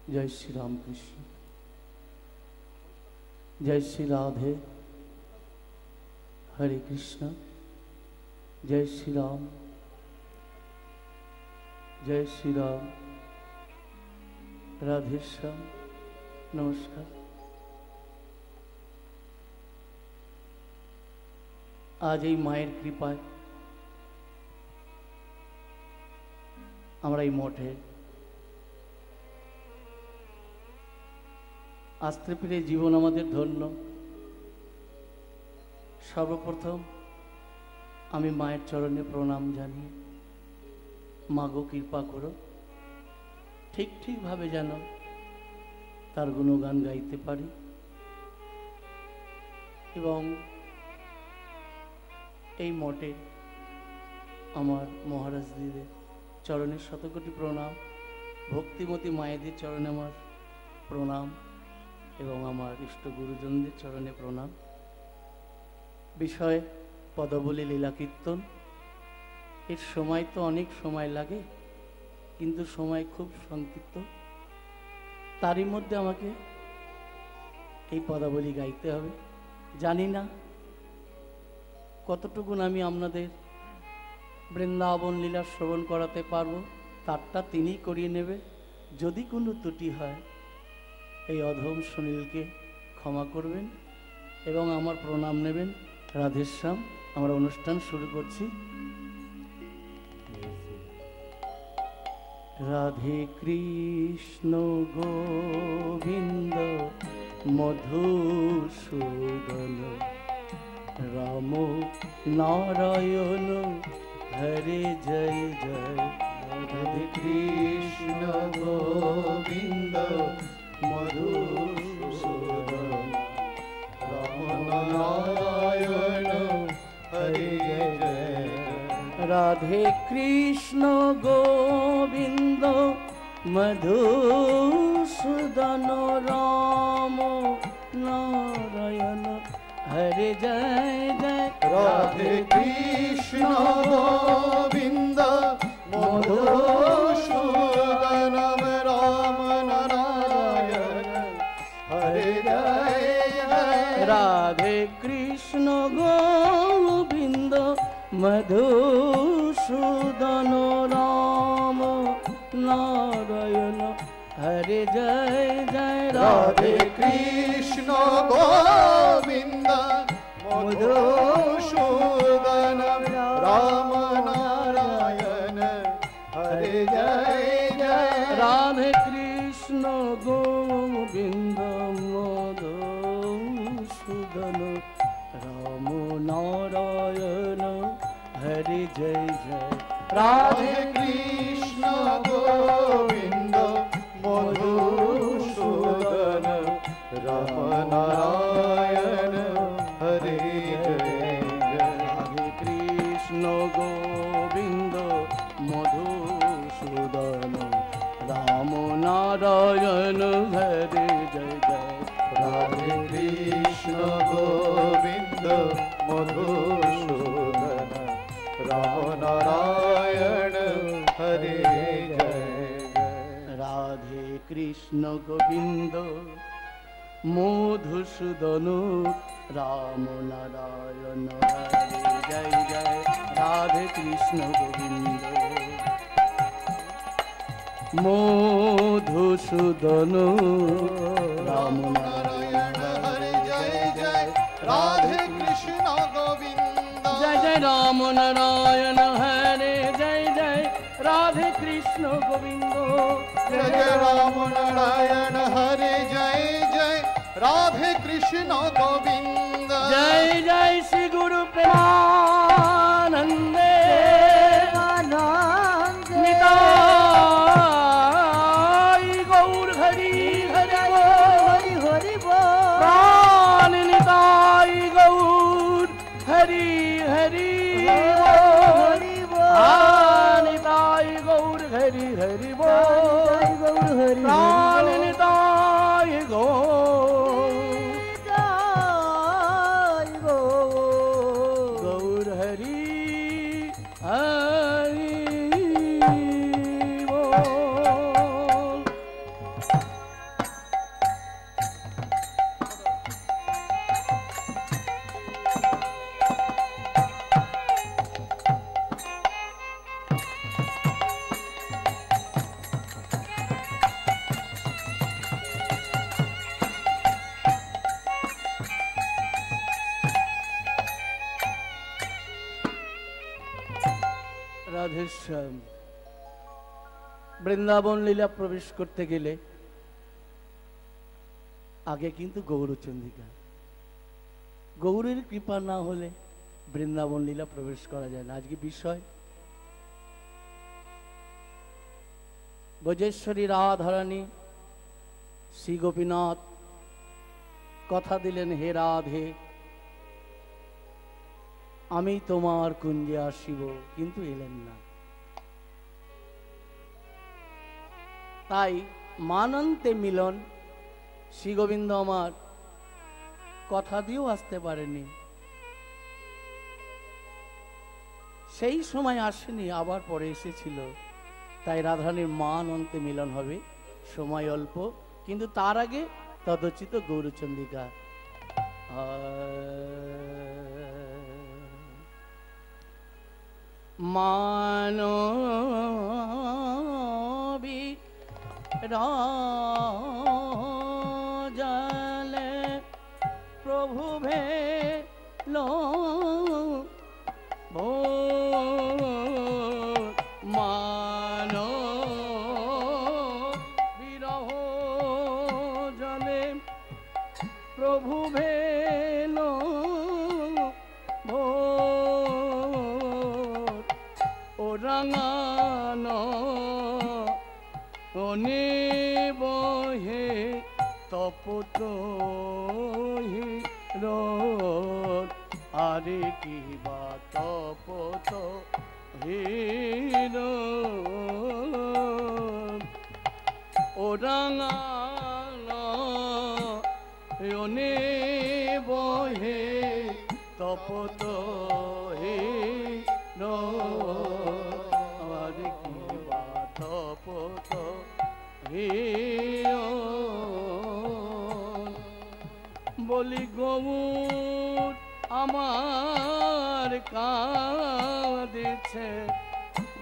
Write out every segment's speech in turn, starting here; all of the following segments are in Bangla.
जय श्री राम कृष्ण। जय श्री राधे। हरे कृष्ण। जय श्री राम। जय श्री राम। राधे श्याम। नमस्कार। आज এই মায়ের কৃপায় আমরা এই মঠে আসতে পেরে জীবন আমাদের ধন্য। সর্বপ্রথম আমি মায়ের চরণে প্রণাম জানিয়ে মাগো কৃপা করো ঠিকভাবে যেন তার গুণগান গাইতে পারি এবং এই মঠে আমার মহারাজ দিদের চরণে শতকোটি প্রণাম, ভক্তিমতী মায়েদের চরণে আমার প্রণাম এবং আমার ইষ্ট গুরুজনদের চরণে প্রণাম। বিষয় পদাবলী লীলা কীর্তন। এর সময় তো অনেক সময় লাগে, কিন্তু সময় খুব সংক্ষিপ্ত। তারই মধ্যে আমাকে এই পদাবলী গাইতে হবে। জানি না কতটুকুন আমি আপনাদের বৃন্দাবন লীলা শ্রবণ করাতে পারবো, তারটা তিনিই করিয়ে নেবে। যদি কোনো ত্রুটি হয় এই অধম সুনীলকে ক্ষমা করবেন এবং আমার প্রণাম নেবেন। রাধেশ্যাম। আমরা অনুষ্ঠান শুরু করছি। রাধে কৃষ্ণ গোবিন্দ মধুসূদন রাম নারায়ণ হরে জয় জয়। রাধে কৃষ্ণ গোবিন্দ মধুসূদন রাম নারায়ণ হরে জয়। রাধে কৃষ্ণ গোবিন্দ মধুসূদন রাম নারায়ণ হরে জয় জয়। রাধে কৃষ্ণ গোবিন্দ মধুসূদন রাম নারায়ণ হরে জয় জয়। রাধে কৃষ্ণ গোবিন্দ মধুসূদন রাম নারায়ণ হরে জয় জয়। রাধে কৃষ্ণ গোবিন্দ মধুসূদন রাম নারায়ণ হরে জয় জয়। রাধে কৃষ্ণ গোবিন্দ মধুসূদন রাম নারায়ণ হরে জয় জয়। রাধে কৃষ্ণ গোবিন্দ মধুসূদন রাম নারায়ণ হরে জয় জয়। রাধে কৃষ্ণ গোবিন্দ মধুসূদন রাম নারায়ণ হরে জয় জয়। রাধে কৃষ্ণ গোবিন্দ মধুসূদন রাম নারায়ণ হরে জয় জয়। রাধে কৃষ্ণ গোবিন্দ মধুসূদন রাম নারায়ণ হরে জয় জয়। রাধে কৃষ্ণ গোবিন্দ মধুসূদন রাম নারায়ণ হরে জয় জয়। রাধে কৃষ্ণ গোবিন্দ জয় জয় রাম নারায়ণ হরে জয় জয়। রাধে কৃষ্ণ গোবিন্দ জয় জয় রাম নারায়ণ হরে জয় জয়। রাধে কৃষ্ণ গোবিন্দ জয় জয় শ্রী গুরু প্রেমানন্দে নিতাই গৌর হরি হরি হরি হরি প্রাণ নিতাই গৌর হরি হরি নিতাই গৌর হরি হরি প্রাণ নিতাই গৌর হরি হরি বেশ বৃন্দাবন লীলা প্রবেশ করতে গেলে আগে কিন্তু গৌরচন্দ্রিকা, গৌরের কৃপা না হলে বৃন্দাবন লীলা প্রবেশ করা যায় না। আজকে বিষয় ব্রজেশ্বরী রাধারানী শ্রী গোপীনাথ কথা দিলেন, হে রাধে আমি তোমার কুঞ্জে আসিব, কিন্তু এলেন না। তাই মানন্তে মিলন, শ্রী গোবিন্দ আমার কথা দিয়েও আসতে পারেনি, সেই সময় আসেনি, আবার পরে এসেছিল। তাই রাধারানীর মানন্তে মিলন হবে, সময় অল্প, কিন্তু তার আগে তদচিত গৌরচন্দ্রিকা। মানবী রাজলে প্রভু ভেলো বিরহ জলে প্রভু ভেলো ও রাঙানো অনে বহে তপত আরে কি বা তপত হির ও রাঙানো অনে বহে তপত হির আরে কি বা তপত বলি গৌর আমার কাঁদিছে,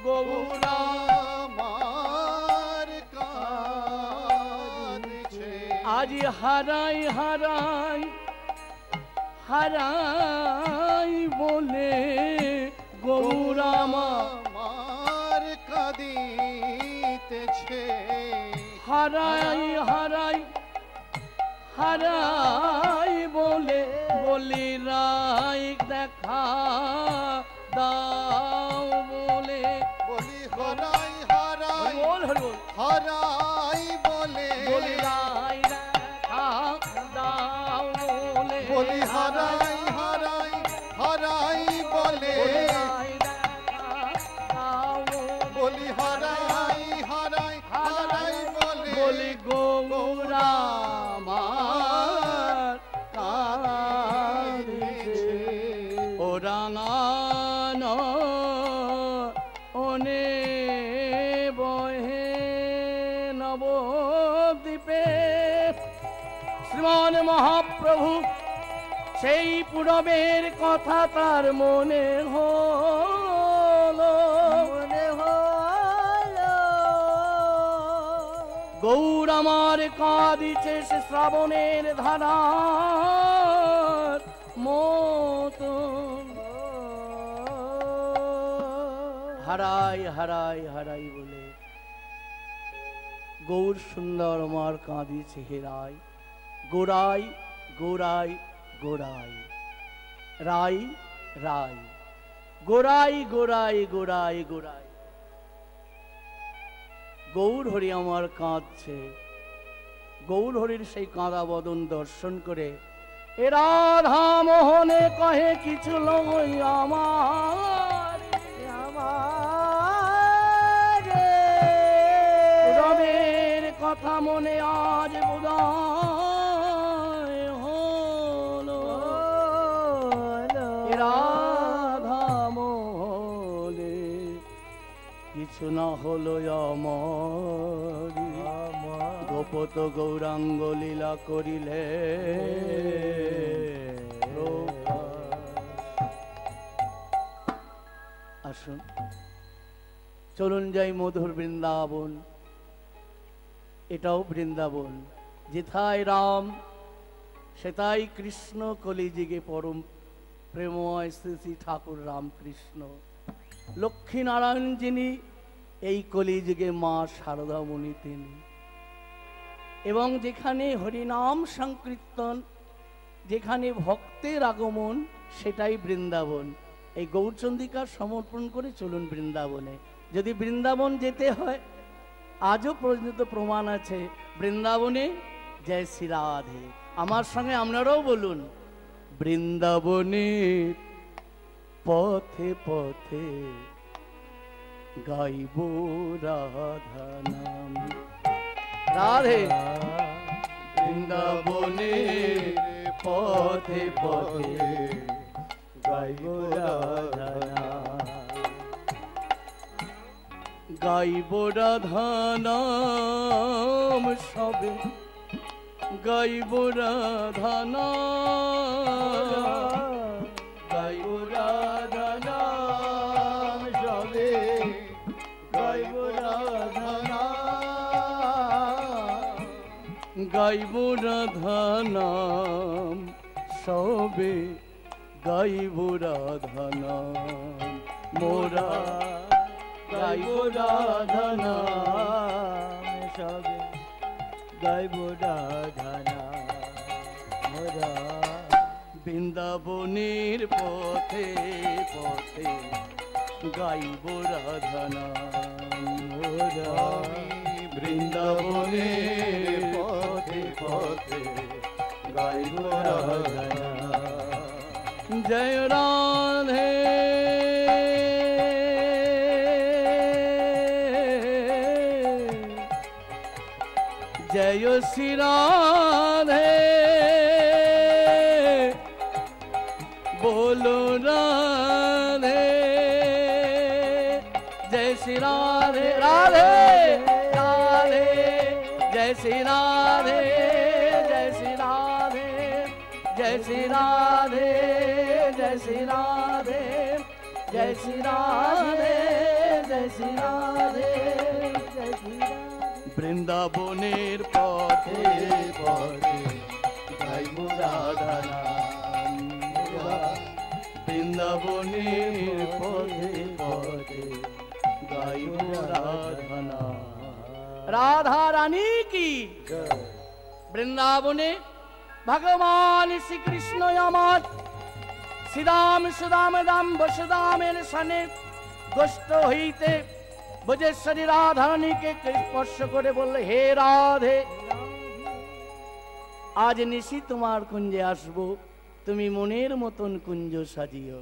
গৌর আমার কাঁদিছে, আজ হারাই হারাই হারাই বলে গৌর আমার কাঁদিতেছে, হারাই হারাই হারাই বলে বলি রাই দেখা দাও বলে, বলি হারাই হারাই হারাই বলে, বলি রাই দেখা দাও বলে, বলি হারাই হারাই হারাই বলে, বলি হারাই হারাই হারাই বলে, বলি গৌরা আমার কাঁদিছে, ও রাঙানো অনে বহে নবদ্বীপে। শ্রীমান মহাপ্রভু সেই পূরবের কথা তার মনে হলো, গৌর আমার কাঁদিছে সে শ্রাবণের ধারার মতো, হারাই হারাই হারাই বলে গৌর সুন্দর আমার কাঁদিছে হেরাই, গোড়াই গোড়াই গোড়াই রাই রাই, গোড়াই গোড়াই গোড়াই গোড়াই। গৌর হরি আমার কাঁদছে, গৌর হরির সেই কাঁদা বদন দর্শন করে এ রাধা মোহনে কহে কিছু লই আমার, রবের কথা মনে আজ বোধহয় হলো, রাধা মোহনে কিছু না হলো আমার, গোপত গৌরাঙ্গ লীলা করিলে। আসুন চলুন যাই মধুর বৃন্দাবন, এটাও বৃন্দাবন, যেথায় রাম সেথায় কৃষ্ণ, কলিযুগে পরম প্রেমময় শ্রী শ্রী ঠাকুর রামকৃষ্ণ। লক্ষ্মী নারায়ণ যিনি এই কলিযুগে মা শারদামণি তিনি। এবং যেখানে হরিনাম সংকীর্তন, যেখানে ভক্তের আগমন, সেটাই বৃন্দাবন। এই গৌরচন্দ্রিকা সমর্পণ করে চলুন বৃন্দাবনে। যদি বৃন্দাবন যেতে হয়, আজও পর্যন্ত প্রমাণ আছে বৃন্দাবনে জয় শ্রী রাধে। আমার সঙ্গে আপনারাও বলুন, বৃন্দাবনের পথে পথে গাইব রাধা নাম। রাধে বৃন্দাবনের পথে পথে গাইব রাধা নাম, গাইব রাধা নাম সবে, গাইব রাধা নাম, গাইব রাধা নাম সবে, গাইব রাধা নাম, গাইব রাধা নাম সবে, গাইব রাধা নাম মোরা, গাইব রাধা নাম সবে, গাইব রাধা নাম মোরা। বৃন্দাবনের পথে পথে গাইব রাধা নাম মোরা, বৃন্দাবনের পথে পথে গাইব রাধা নাম। জয় রাধে জয় শ্রী রাধে, बोलो राधे, जय श्री राधे राधे राधे, जय श्री राधे जय श्री राधे, जय श्री राधे जय श्री राधे, जय श्री राधे जय श्री राधे, जय श्री राधे। বৃন্দাবনের পথে পথে গাইব রাধা নাম, বৃন্দাবনের পথে পথে গাইব রাধা নাম। রাধা রানী কি বৃন্দাবনে ভগবান শ্রীকৃষ্ণ আমার শ্রীরাম সুদাম দাম বসুদামের সনে গোষ্ঠ হইতে ব্রজেশ্বরী রাধারানীকে স্পর্শ করে বললে, হে রাধে, আজ নিশি তোমার কুঞ্জে আসবো, তুমি মনের মতন কুঞ্জ সাজিও।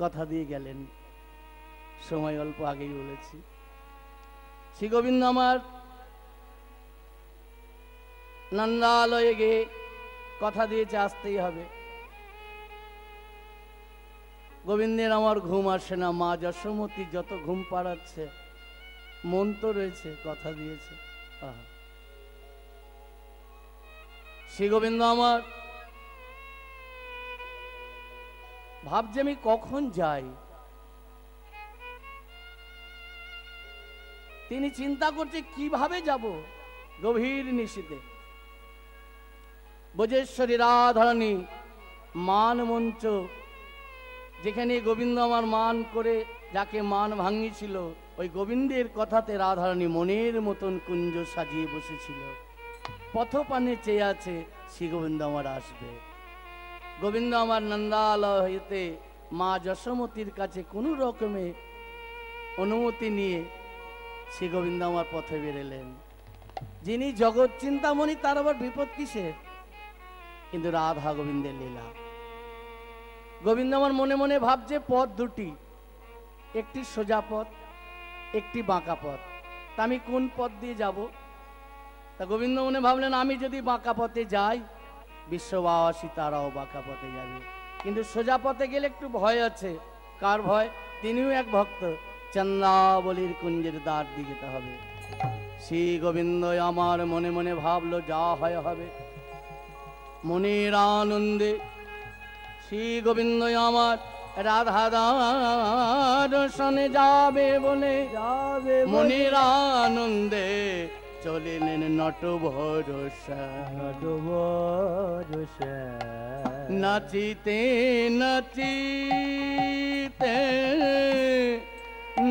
কথা দিয়ে গেলেন, সময় অল্প আগেই বলেছি। শ্রী গোবিন্দ আমার নন্দালয়ে গিয়ে কথা দিয়েছে আসতেই হবে। গোবিন্দের আমার ঘুম আসে না, মা যশোমতী যত ঘুম পাড়াচ্ছে, মন তো রয়েছে, কথা দিয়েছে। শ্রী গোবিন্দ আমার ভাবছে আমি কখন যাই। তিনি চিন্তা করছে কিভাবে যাব। গভীর নিশীতে ব্রজেশ্বরী রাধারানী মান মঞ্চ, যেখানে গোবিন্দ আমার মান করে যাকে মান ভাঙিয়েছিল, ওই গোবিন্দের কথাতে রাধারানী মনের মতন কুঞ্জ সাজিয়ে বসেছিল। পথপানে চেয়ে আছে শ্রী গোবিন্দ আমার আসবে। গোবিন্দ আমার নন্দালয় হইতে মা যশোমতীর কাছে কোনো রকমে অনুমতি নিয়ে শ্রী গোবিন্দ আমার পথে বেরেলেন। যিনি জগৎ চিন্তামণি, তার আবার বিপদ কিসের? কিন্তু রাধা গোবিন্দের লীলা। গোবিন্দ আমার মনে মনে ভাবছে পথ দুটি, একটি সোজা পথ, একটি বাঁকা পথ। তা আমি কোন পথ দিয়ে যাব? তা গোবিন্দ মনে ভাবলেন, আমি যদি বাঁকা পথে যাই, বিশ্ববাসী তারাও বাঁকা পথে যাবে। কিন্তু সোজা পথে গেলে একটু ভয় আছে। কার ভয়? তিনিও এক ভক্ত, চন্দ্রাবলীর কুঞ্জের দ্বার দিয়ে যেতে হবে। শ্রী গোবিন্দ আমার মনে মনে ভাবলো, যা হয় হবে। মনের আনন্দে শ্রী গোবিন্দ আমার রাধা দর্শনে যাবে বলে, মনের আনন্দে চলিলেন নট ভরসা নাচিতে নাচিতে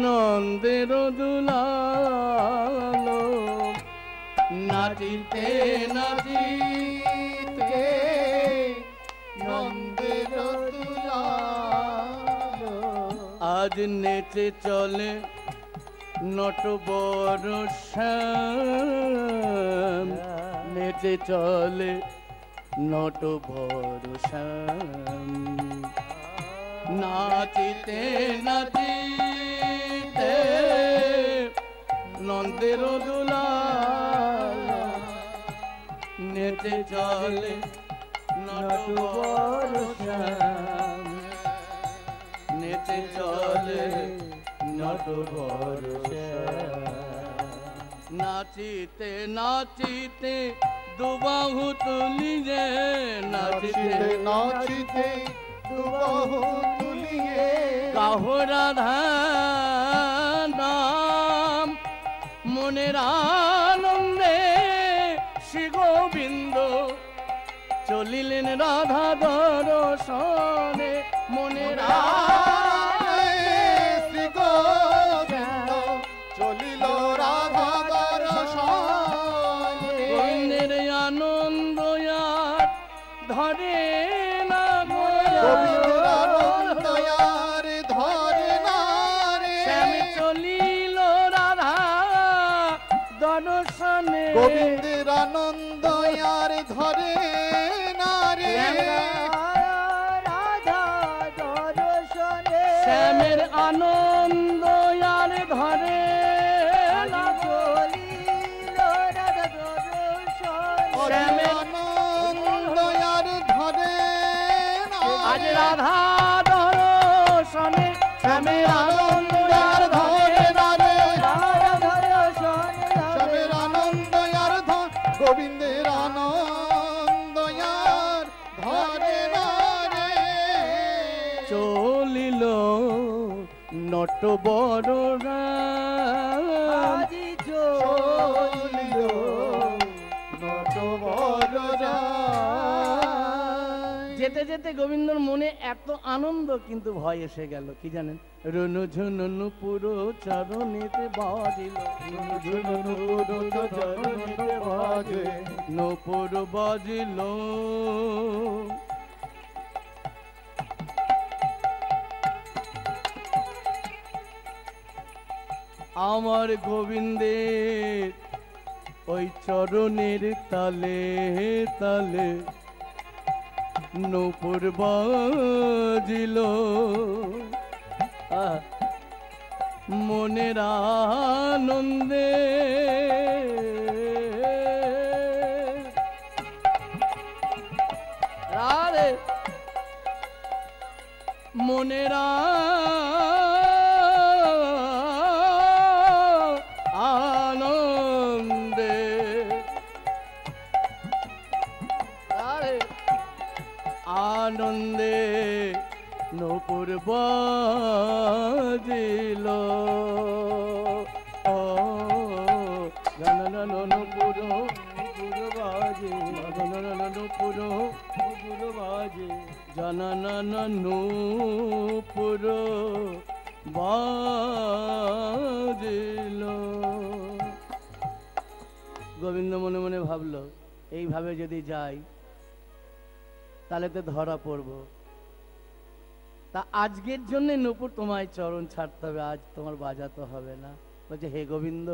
নন্দের দুলালো নাচিতে নাচিতে নন্দের দুলালো আজ নেচে চলে নট বরসা নেচে চলে নট ভরসা নাচিতে নাচিতে নন্দের দুলালো নেচে চলে নট ভরসা নেচে চলে নট ভরসা নাচিতে নাচিতে দুবাহু তুলিয়ে নাচিতে নাচিতে দুবাহু তুলিয়ে গাহো রাধা নাম মনের আনন্দে শ্রী গোবিন্দ চলিলেন রাধা দর্শনে মনের শ্রী গোবিন্দ চলিল রাধা দর্শনে গোবিন্দের আনন্দ আর ধরে না গো গোবিন্দের আনন্দ আর ধরে না রে শ্যাম চলিল রাধা দর্শনে গোবিন্দের আনন্দ আর ধরে না রে শ্যামের আনন্দ আর ধরে না গো। শ্যামের আনন্দ আর ধরে না আজ রাধা দর্শনে শ্যামের আনন্দ আর ধরে না রে স্বামীর আনন্দ আর গোবিন্দের আনন্দ আর ধরে না রে চলিল নট বড় চলিল নট বড় যেতে যেতে গোবিন্দর মনে এত আনন্দ কিন্তু ভয় এসে গেল কি জানেন রনু ঝুনু পুরো চরণেতে বাজিল নপুর বাজিল আমার গোবিন্দের ওই চরণের তালে তালে নূপুর বাজিল মনের আনন্দে রাধে মনের আনন্দে রাধে আনন্দে নূপুর বাজিল ও জনন নূপুর বাজে নূপুর বাজে জনন নূপুর বাজিল গোবিন্দ মনে মনে ভাবলো এইভাবে যদি যাই তাহলে তো ধরা পড়বো তা আজকের জন্য নূপুর তোমায় চরণ ছাড়তে হবে আজ তোমার বাজাতে হবে না বলছে হে গোবিন্দ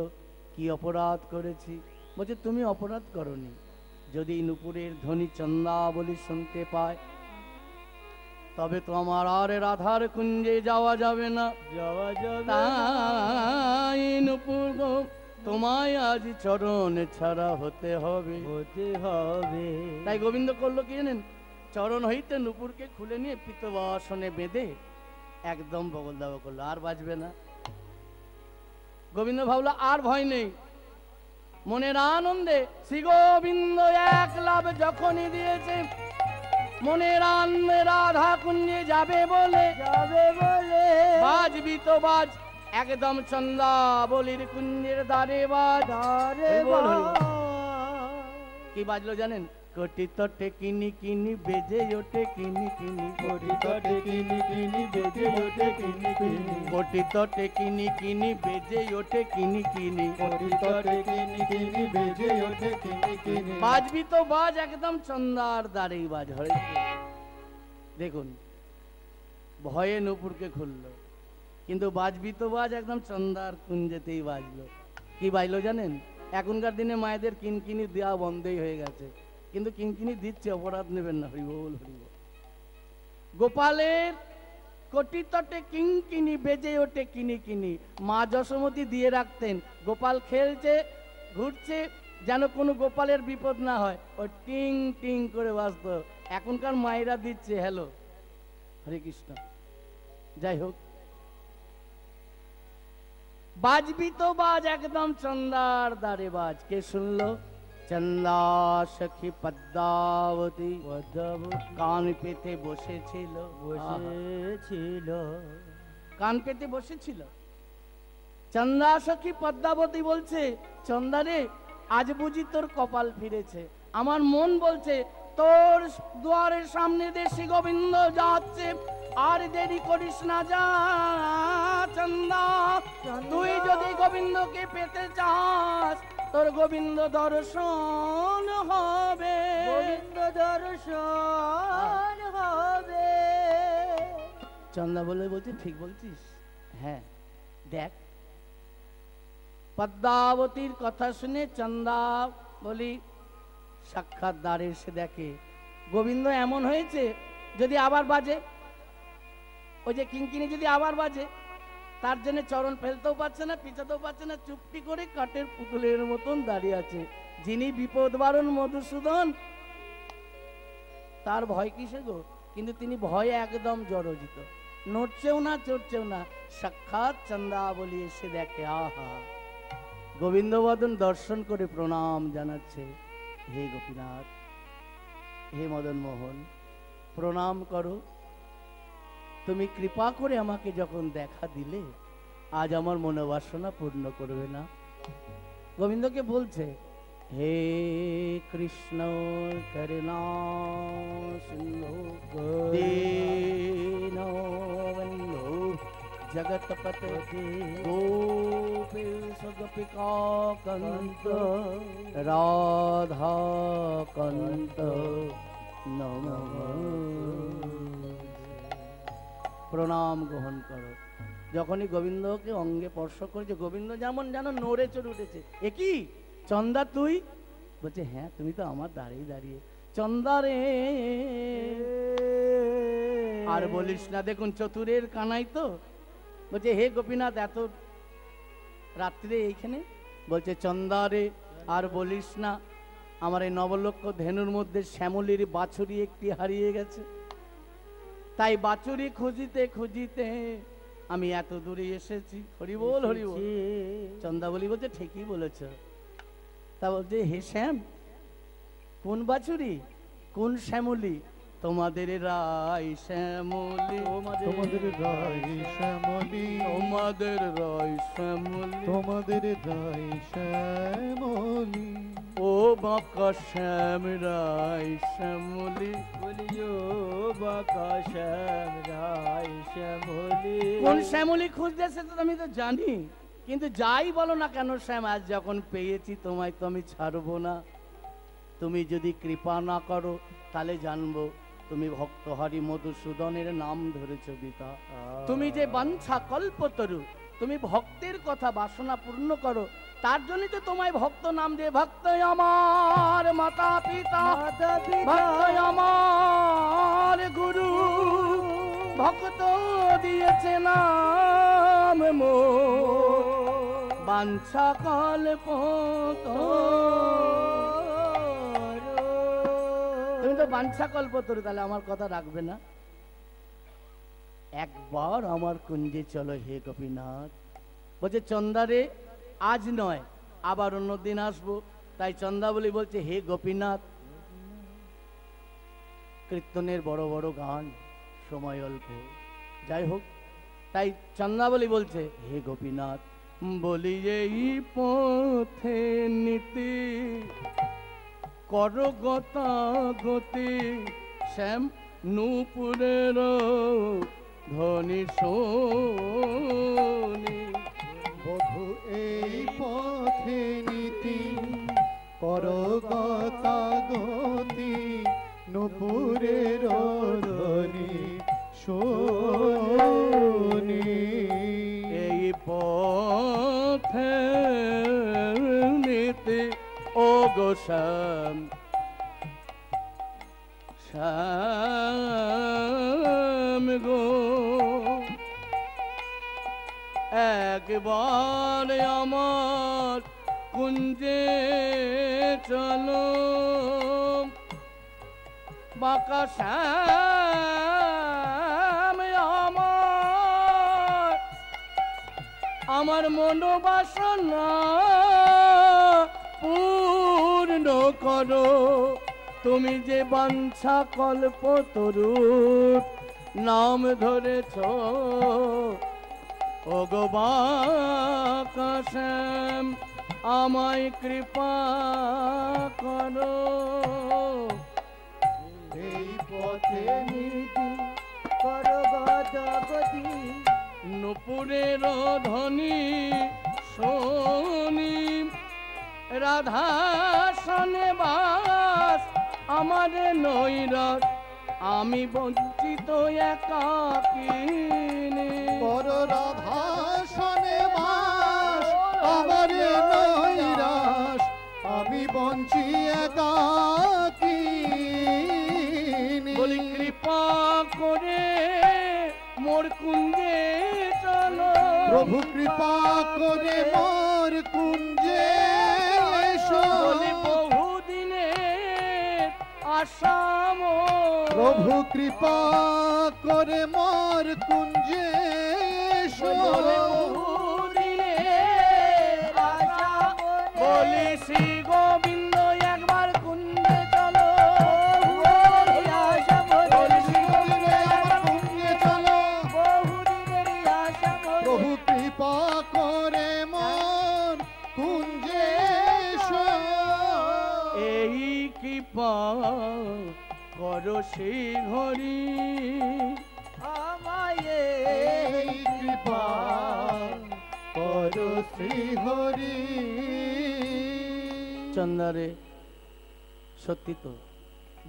কি অপরাধ করেছি বলছে তুমি অপরাধ করনি যদি নূপুরের ধ্বনি চন্দাবলী শুনতে পায় তবে তো আমার আর রাধার কুঞ্জে যাওয়া যাবে না তাই নূপুর গো তোমায় আজ চরণ ছাড়া হতে হবে তাই গোবিন্দ করলো কি জানেন চরণ হইতে নূপুরকে খুলে নিয়ে পিতবাসনে বেঁধে একদম বগল দাবা করলো আর বাজবে না গোবিন্দ ভাবলো আর ভয় নেই মনের আনন্দে শ্রী গোবিন্দ এক লাভ যখনই দিয়েছে মনের আনন্দে রাধা কুঞ্জে যাবে বলে বাজবি তো বাজ একদম চন্দা বলির কুঞ্জের দ্বারে বাজ। কি বাজলো জানেন? কোটি তটে কিনি কিনি বেজে ওঠে কিনি কিনি, কোটি তটে কিনি কিনি বেজে ওঠে কিনি কিনি, কোটি তটে কিনি কিনি বেজে ওঠে কিনি কিনি, কোটি তটে কিনি কিনি বেজে ওঠে কিনি কিনি। বাজবি তো বাজ একদম চন্দার দ্বারেই বাজ হয়েছে। দেখুন ভয়ে নূপুরকে খুললো, কিন্তু বাজবি তো বাজ একদম চন্দার কুঞ্জেতেই বাজলো। কি বাজলো জানেন? এখনকার দিনে মায়েদের কিনকিনি দেওয়া বন্ধই হয়ে গেছে, কিন্তু কিনকিনি দিচ্ছে, অপরাধ নেবেন না। হরিবল হরিবল। গোপালের কোটি তটে কিনকিনি বেজে ওঠে কিনি কিনি, মা যশোমতী দিয়ে রাখতেন। গোপাল খেলছে ঘুরছে, যেন কোনো গোপালের বিপদ না হয়, ওই টিং টিং করে বাজতো। এখনকার মায়েরা দিচ্ছে হ্যালো হরে কৃষ্ণ। যাই হোক, বাজবি তো বাজ একদম চন্দার দ্বারে বাজ। কে শুনলো? চন্দা সখী পদ্মাবতী কান পেতে বসেছিল, বসেছিল, কান পেতে বসেছিল। চন্দা সখী পদ্মাবতী বলছে, চন্দারে আজ বুঝি তোর কপাল ফিরেছে। আমার মন বলছে তোর দুয়ারের সামনে দেশি গোবিন্দ যাচ্ছে, আর দেরি করিস না, যা চন্দা। তুই যদি গোবিন্দকে পেতে চাস, তোর গোবিন্দ দর্শন হবে, গোবিন্দ দর্শন হবে। চন্দা বলছে ঠিক বলছিস। হ্যাঁ দেখ। পদ্মাবতীর কথা শুনে চন্দা বলি সাক্ষাৎ দ্বারে এসে দেখে গোবিন্দ এমন হয়েছে, যদি আবার বাজে, ওই যে কিঙ্কিনি যদি আবার বাজে, তার জন্য চরণ ফেলতেও পারছে না, পিছাতেও পারছে না, চুপটি করে কাঠের পুতুলের মতন দাঁড়িয়ে আছে। যিনি বিপদ বারণ মধুসূদন, তার ভয় কিসে গো? কিন্তু তিনি ভয়ে একদম জড়জিত, নড়ছেও না চড়ছেও না। সাক্ষাৎ চন্দাবলী এসে দেখে, আহা, গোবিন্দবদন দর্শন করে প্রণাম জানাচ্ছে। হে গোপীনাথ, হে মদন মোহন, প্রণাম করো। তুমি কৃপা করে আমাকে যখন দেখা দিলে, আজ আমার মনোবাসনা পূর্ণ করবে না? গোবিন্দকে বলছে, হে কৃষ্ণ করুণা সিন্ধু দীনবন্ধু জগৎপতে গোপীশ গোপিকা কান্ত রাধা কান্ত নমঃ। প্রণাম গ্রহণ করো। যখনই গোবিন্দকে অঙ্গে স্পর্শ করেছে, গোবিন্দ যেমন যেন নড়ে চড়ে উঠেছে। এ কি চন্দা তুই? বলছে হ্যাঁ, তুমি তো আমার দাঁড়িয়ে দাঁড়িয়ে। চন্দা রে আর বলিস না। দেখুন চতুরের কানাই তো। বলছে হে গোপীনাথ, এত রাত্রে এইখানে? বলছে চন্দা রে আর বলিস না, আমার এই নবলক্ষ ধেনুর মধ্যে শ্যামলির বাছুরি একটি হারিয়ে গেছে, তাই বাছুরি খুঁজিতে খুঁজিতে আমি এত দূরে এসেছি। হরিবোল হরিবোল। চন্দাবলী বলছে ঠিকই বলেছ। তা বলছে হে শ্যাম, কোন বাছুরি, কোন শ্যামলি? তোমাদের রায় শ্যামলি, তোমাদের রায় শ্যামলি, তোমাদের রায় শ্যামলি, তোমাদের রায় শ্যামলি। ও বাঁকা শ্যাম রায় শ্যামলি, বলিও বাঁকা শ্যাম রায় শ্যামলি। কোন শ্যামলি খুঁজতেছে তো আমি তো জানি, কিন্তু যাই বলো না কেন শ্যাম, আজ যখন পেয়েছি তোমায় তো আমি ছাড়বো না। তুমি যদি কৃপা না করো তাহলে জানবো তুমি ভক্তহরি মধুসূদনের নাম ধরেছ পিতা। তুমি যে বাঞ্ছা কল্পতরু, তুমি ভক্তের কথা বাসনা পূর্ণ করো, তার জন্য তো তোমায় ভক্ত নাম দিয়ে। ভক্ত আমার মাতা পিতা, ভক্ত আমার গুরু, ভক্ত দিয়েছে নাম মো বাঞ্ছা কল্পতরু। তুমি তো বাঞ্ছা কল্পতরু, তাহলে আমার কথা রাখবে না? একবার আমার কুঞ্জে চলো হে গোপীনাথ। বলছে চন্দারে আজ নয়, আবার অন্যদিন আসবো। তাই চন্দাবলী বলছে হে গোপীনাথ, কীর্তনের বড় বড় গান, সময় অল্প, যাই হোক। তাই চন্দ্রাবলী বলছে, হে গোপীনাথ, বলি এই পথে নীতি কর গতাগতি, শ্যাম নূপুরের ধ্বনি শোনি। প্রভু এই পথে নীতি কর গতাগতি, নূপুরের ধ্বনি শোনি। এই পথে নীতি ও গো শ্যাম, শ্যাম গো, একবার আমার কুঞ্জে চলো, বাঁকা শ্যাম আমার মনোবাসনা পূর্ণ করো, তুমি যে বাঞ্ছা কল্পতরুর নাম ধরেছ, ও গো বাঁকা শ্যাম আমায় কৃপা করো। এই পথে নীতি কর গতাগতি, নূপুরের ধ্বনি শোনি, রাধা সনে বাস আমার নৈরাস, আমি বঞ্চিত একাকিনী। কর রাধা সনে বাস আমার নৈরাস, আমি বঞ্চি একাকিনী। বলি কৃপা করে মোর কুঞ্জে চলো, প্রভু কৃপা করে মোর কুঞ্জে এসো। বলি বহুদিনে আসাম, প্রভু কৃপা করে মোর কুঞ্জে এসো। বহুদিনে আসাম, বলি শ্রী গোবিন্দ একবার কুঞ্জে চলো, বলি শ্রী গোবিন্দ একবার কুঞ্জে চলো। বহুদিনের আশা মোর। প্রভু কৃপা করে মোর কুঞ্জে এসো। এই কৃপা করো সেই ঘরি, আমায় এই কৃপা করো শ্রীহরি। চন্দ্রে সত্যি তো,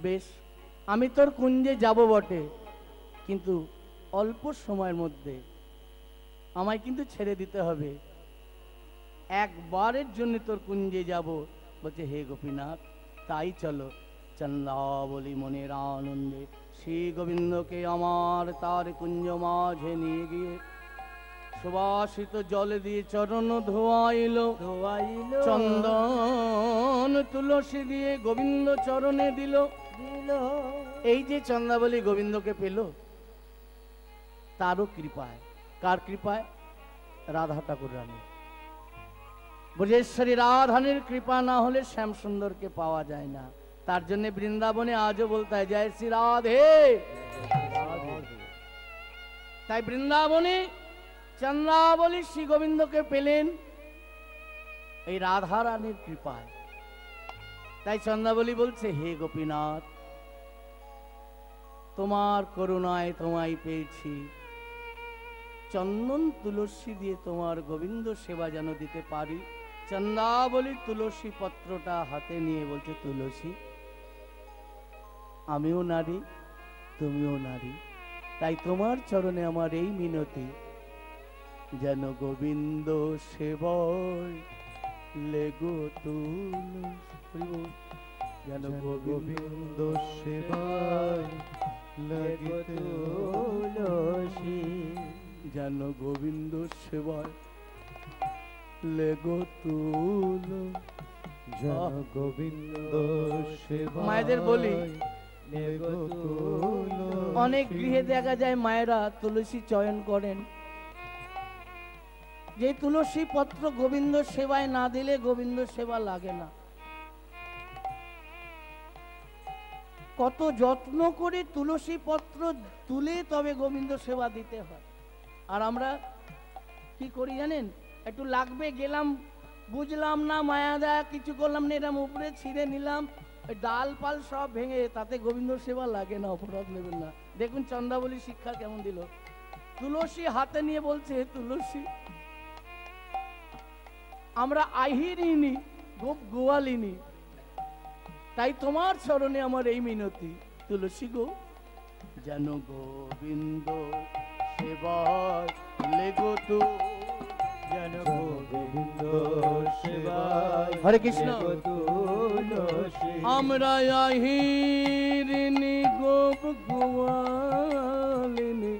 বেশ আমি তোর কুঞ্জে যাব বটে, কিন্তু অল্প সময়ের মধ্যে আমায় কিন্তু ছেড়ে দিতে হবে। একবারের জন্য তোর কুঞ্জে যাব। বলছে, হে গোপীনাথ, তাই চলো। চন্দ্রাবলী মনের আনন্দে শ্রী গোবিন্দকে আমার তার কুঞ্জ মাঝে নিয়ে গিয়ে সুবাসিত জল দিয়ে চরণ ধোয়াইল, চন্দন তুলসী দিয়ে গোবিন্দ চরণে দিল। এই যে চন্দ্রাবলী গোবিন্দকে পেল, তারও কৃপায়। কার কৃপায়? রাধা ঠাকুর রানী ব্রজেশ্বরী রাধানের কৃপা না হলে শ্যাম সুন্দরকে পাওয়া যায় না। তার জন্য বৃন্দাবনে আজও বলতে হয় জয় শ্রী রাধে। তাই বৃন্দাবনে চন্দ্রাবলী শ্রী গোবিন্দকে পেলেন এই রাধা রানীর কৃপায়। তাই চন্দ্রাবলী বলছে, হে গোপীনাথ, তোমার করুণায় তোমায় পেয়েছি, চন্দন তুলসী দিয়ে তোমার গোবিন্দ সেবা যেন দিতে পারি। চন্দ্রাবলী তুলসী পত্রটা হাতে নিয়ে বলছে, তুলসী, আমিও নারী, তুমিও নারী, তাই তোমার চরণে আমার এই মিনতি, যেন গোবিন্দ সেবায় লেগো তুলসী, যেন গোবিন্দ সেবায় লাগে তুলসী, যেন গোবিন্দ সেবায় লেগো তুলসী। যেন গোবিন্দ সেবায় মায়েদের বলি, লেগো তুলসী। অনেক গৃহে দেখা যায় মায়েরা তুলসী চয়ন করেন, যে তুলসী পত্র গোবিন্দ সেবায় না দিলে গোবিন্দ সেবা লাগে না। কত যত্ন করে তুলসী পত্র তুলে তবে গোবিন্দ সেবা দিতে হয়। আর আমরা কি করি জানেন, একটু লাগবে গেলাম, বুঝলাম না, মায়া দেয়া কিছু করলাম না, এরম উপরে ছিঁড়ে নিলাম, ওই ডাল পাল সব ভেঙে, তাতে গোবিন্দ সেবা লাগে না, অপরাধ নেবেন না। দেখুন চন্দ্রাবলী শিক্ষা কেমন দিল। তুলসী হাতে নিয়ে বলছে, তুলসী আমরা আহিরিনি, গোয়ালিনি, তাই তোমার চরণে আমার এই মিনতি, তুলসী গো যেন গোবিন্দ সেবায় লেগো তো, যেন গোবিন্দ সেবায় হরে কৃষ্ণ। তুলসী আমরা আহিরিনি গোয়ালিনি,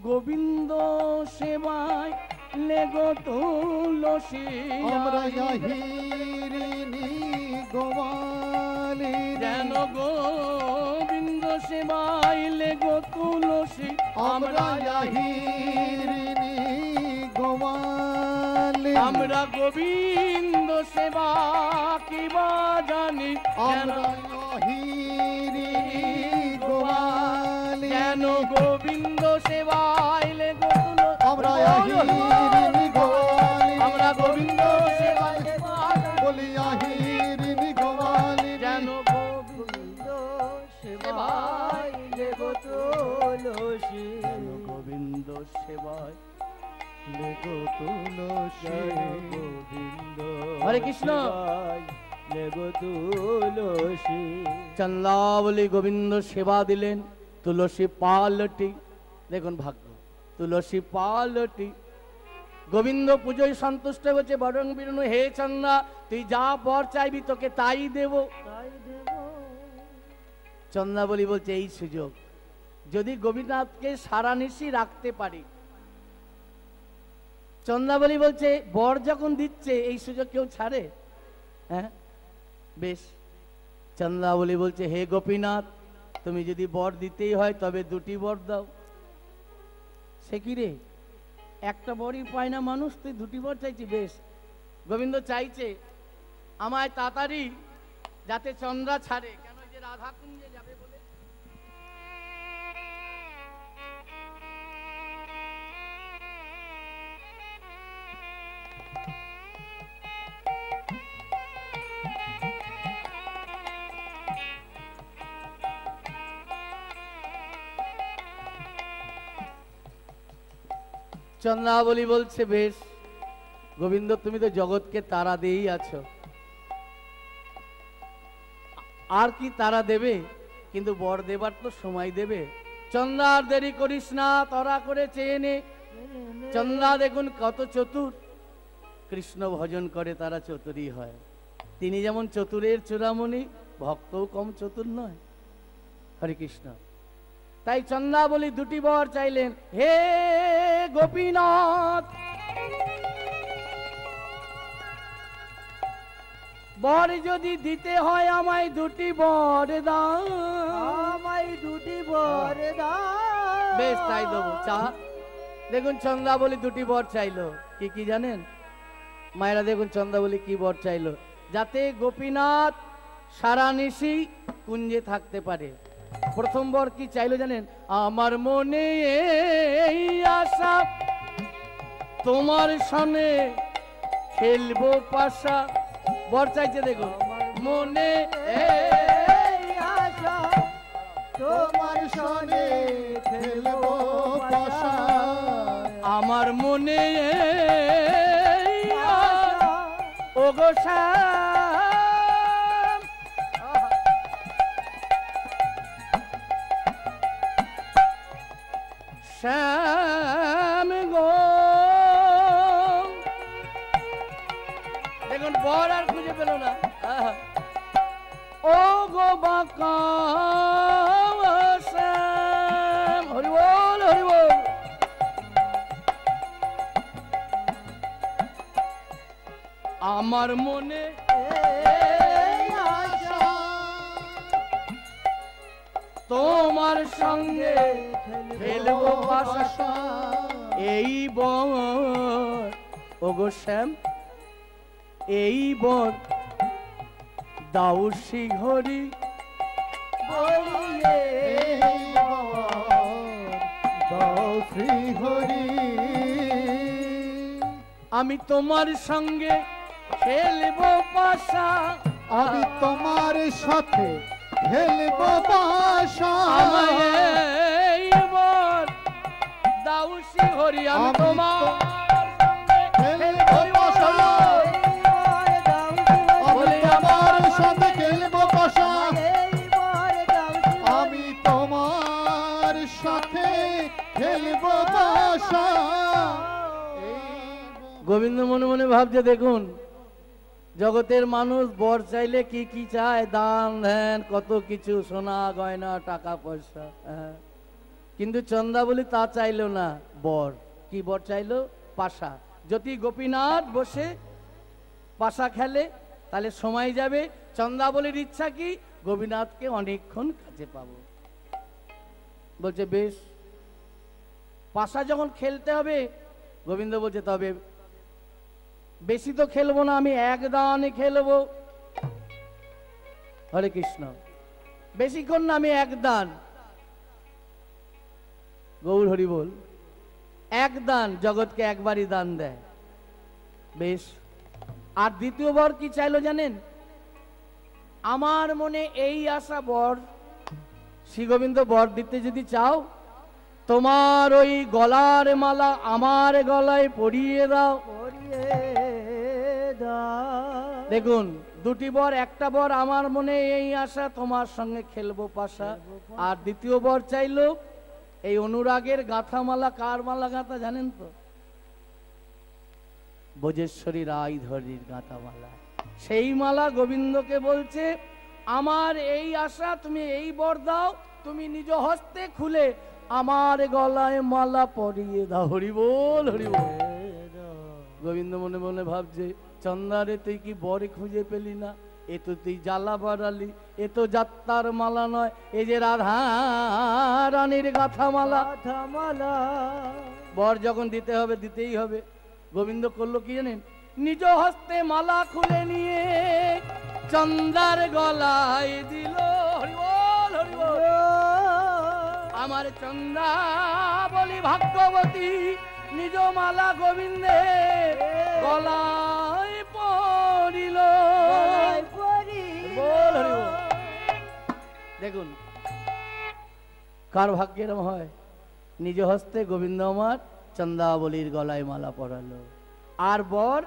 গোবিন্দ সেবায় লেগো তুলসী। আমরা আহিরিনি গোয়ালিনী, যেন গোবিন্দ সেবায় লেগো তুলসী। আমরা আহিরিনি গোয়ালিনী, আমরা গোবিন্দ সেবা কিবা জানি, আমরা আহিরিনি গোয়ালিনী, যেন গোবিন্দ সেবায় লেগো তুলসী। আমরা আহিরিনি গোয়ালিনী, আমরা গোবিন্দ সেবায় বলি আহিরিনি গোয়ালিনী, যেন গোবিন্দ সেবায় লেগো তুলসী। গোবিন্দ সেবায় লেগো তুলসী, গোবিন্দ হরে কৃষ্ণ। সেবায় লেগো তুলসী। চন্দ্রাবলী গোবিন্দ সেবা দিলেন, তুলসী পালটি, দেখুন ভাগ্য, তুলসী পালটি। গোবিন্দ পুজোয় সন্তুষ্ট হয়েছে, বরং বিরণু, হে চন্দ্রা তুই যা বর চাইবি তোকে তাই দেব। তাই দেব। চন্দ্রাবলী বলছে এই সুযোগ যদি গোপীনাথকে সারানিশি রাখতে পারি। চন্দ্রাবলী বলছে বর যখন দিচ্ছে এই সুযোগ কেউ ছাড়ে? হ্যাঁ বেশ। চন্দ্রাবলী বলছে হে গোপীনাথ তুমি যদি বর দিতেই হয় তবে দুটি বর দাও। সে কি রে, একটা বরই পায় না মানুষ, তুই দুটি বর চাইছি? বেশ। গোবিন্দ চাইছে আমায় তাড়াতাড়ি যাতে চন্দ্রা ছাড়ে, কেন যে রাধা কুঞ্জে যাবে বলে। চন্দ্রাবলী বলছে বেশ গোবিন্দ তুমি তো জগৎকে তারা দিয়েই আছো, আর কি তারা দেবে, কিন্তু বর দেবার তো সময় দেবে। চন্দ্রা আর দেরি করিস না, তরা করে চেয়ে নে। চন্দ্রা দেখুন কত চতুর, কৃষ্ণ ভজন করে তারা চতুরই হয়। তিনি যেমন চতুরের চূড়ামণি, ভক্তও কম চতুর নয়। হরে কৃষ্ণ। তাই চন্দ্রাবলী দুটি বর চাইলেন, হে গোপীনাথ বর যদি দিতে হয় আমায় দুটি বর দাও, আমায় দুটি বর দাও। বেশ তাই দেবো। চা দেখুন চন্দ্রাবলী দুটি বর চাইলো, কি কি জানেন মায়েরা? দেখুন চন্দ্রাবলী কি বর চাইলো, যাতে গোপীনাথ সারানিশি কুঞ্জে থাকতে পারে। প্রথম বর কি চাইলো জানেন? আমার মনে এই আশা তোমার সামনে খেলবো পাশা। বর চাইছে দেখুন, মনে এই আশা তোমার সনে খেলবো পাশা, আমার মনে এই আশা ও গো শ্যাম, শ্যাম গো। দেখুন বর আর খুঁজে পেল না। ও গো বাঁকা শ্যাম, হরি বল হরি বল। আমার মনে এই আশা তোমার সঙ্গে খেলবো পাশা, এই বর ও গো শ্যাম এই বর দাও শিঘরি বলিয়ে এই বর দাও শ্রী হরি। আমি তোমার সঙ্গে খেলবো পাশা, আমি তোমার সাথে খেলবো পাশা। আমায় এইবার দাও শ্রী হরি। আমি আমি তোমার খেলবো পাশা। আমি তোমার সাথে খেলবো পাশা। আমি তোমার সাথে খেলবো পাশা। গোবিন্দ মনে মনে ভাবছে, দেখুন জগতের মানুষ বর চাইলে কি কি চায়, দান ধ্যান কত কিছু, সোনা গয়না টাকা পয়সা, হ্যাঁ। কিন্তু চন্দ্রাবলী তা চাইলো না, বর। কি বর চাইলো? পাশা। যদি গোপীনাথ বসে পাশা খেলে তাহলে সময় যাবে। চন্দ্রাবলীর ইচ্ছা কি? গোপীনাথকে অনেকক্ষণ কাছে পাবো। বলছে বেশ, পাশা যখন খেলতে হবে, গোবিন্দ বলছে তবে বেশি তো খেলবো না, আমি এক দানে খেলবো। হরে কৃষ্ণ। বেশিক্ষণ না, আমি এক দান। গৌর হরি বল। এক দান, জগৎকে একবারই দান দেয়। বেশ। আর দ্বিতীয়বার কি চাইলো জানেন? আমার মনে এই আশা, বর শ্রী গোবিন্দ বর দিতে যদি চাও, তোমার ওই গলার মালা আমার গলায় পরিয়ে দাও। দেখুন দুটি বর, একটা বর আমার মনে এই আশা তোমার সঙ্গে খেলবো পাশা, আর দ্বিতীয় বর চাইলো এই অনুরাগের গাঁথা মালা। কার মালা গাঁথা জানেন তো? ভোজেশ্বরী রায় ধরির গাঁথা মালা। সেই মালা গোবিন্দকে বলছে, আমার এই আশা, তুমি এই বর দাও, তুমি নিজ হস্তে খুলে আমার গলায় মালা পরিয়ে দাও। হরি বল, হরি বল। গোবিন্দ মনে মনে ভাবছে, চন্দ্রারে তুই কি বরে খুঁজে পেলি না? এ তো তুই জ্বালা বাড়ালি, এ তো যাত্রার মালা নয়, এ যে রাধা রানীর গাঁথা মালা। বর যখন দিতে হবে দিতেই হবে। গোবিন্দ করলো কি জানেন? নিজ হস্তে মালা খুলে নিয়ে চন্দ্রার গলায় দিল। হরি বল, হরি বল। আমার চন্দ্রা বলি ভাগ্যবতী, নিজ মালা গোবিন্দের গলায় পড়িল। দেখুন কার ভাগ্য এরম হয়? নিজ হস্তে গোবিন্দ আমার চন্দ্রাবলীর গলায় মালা পরালো। আর বর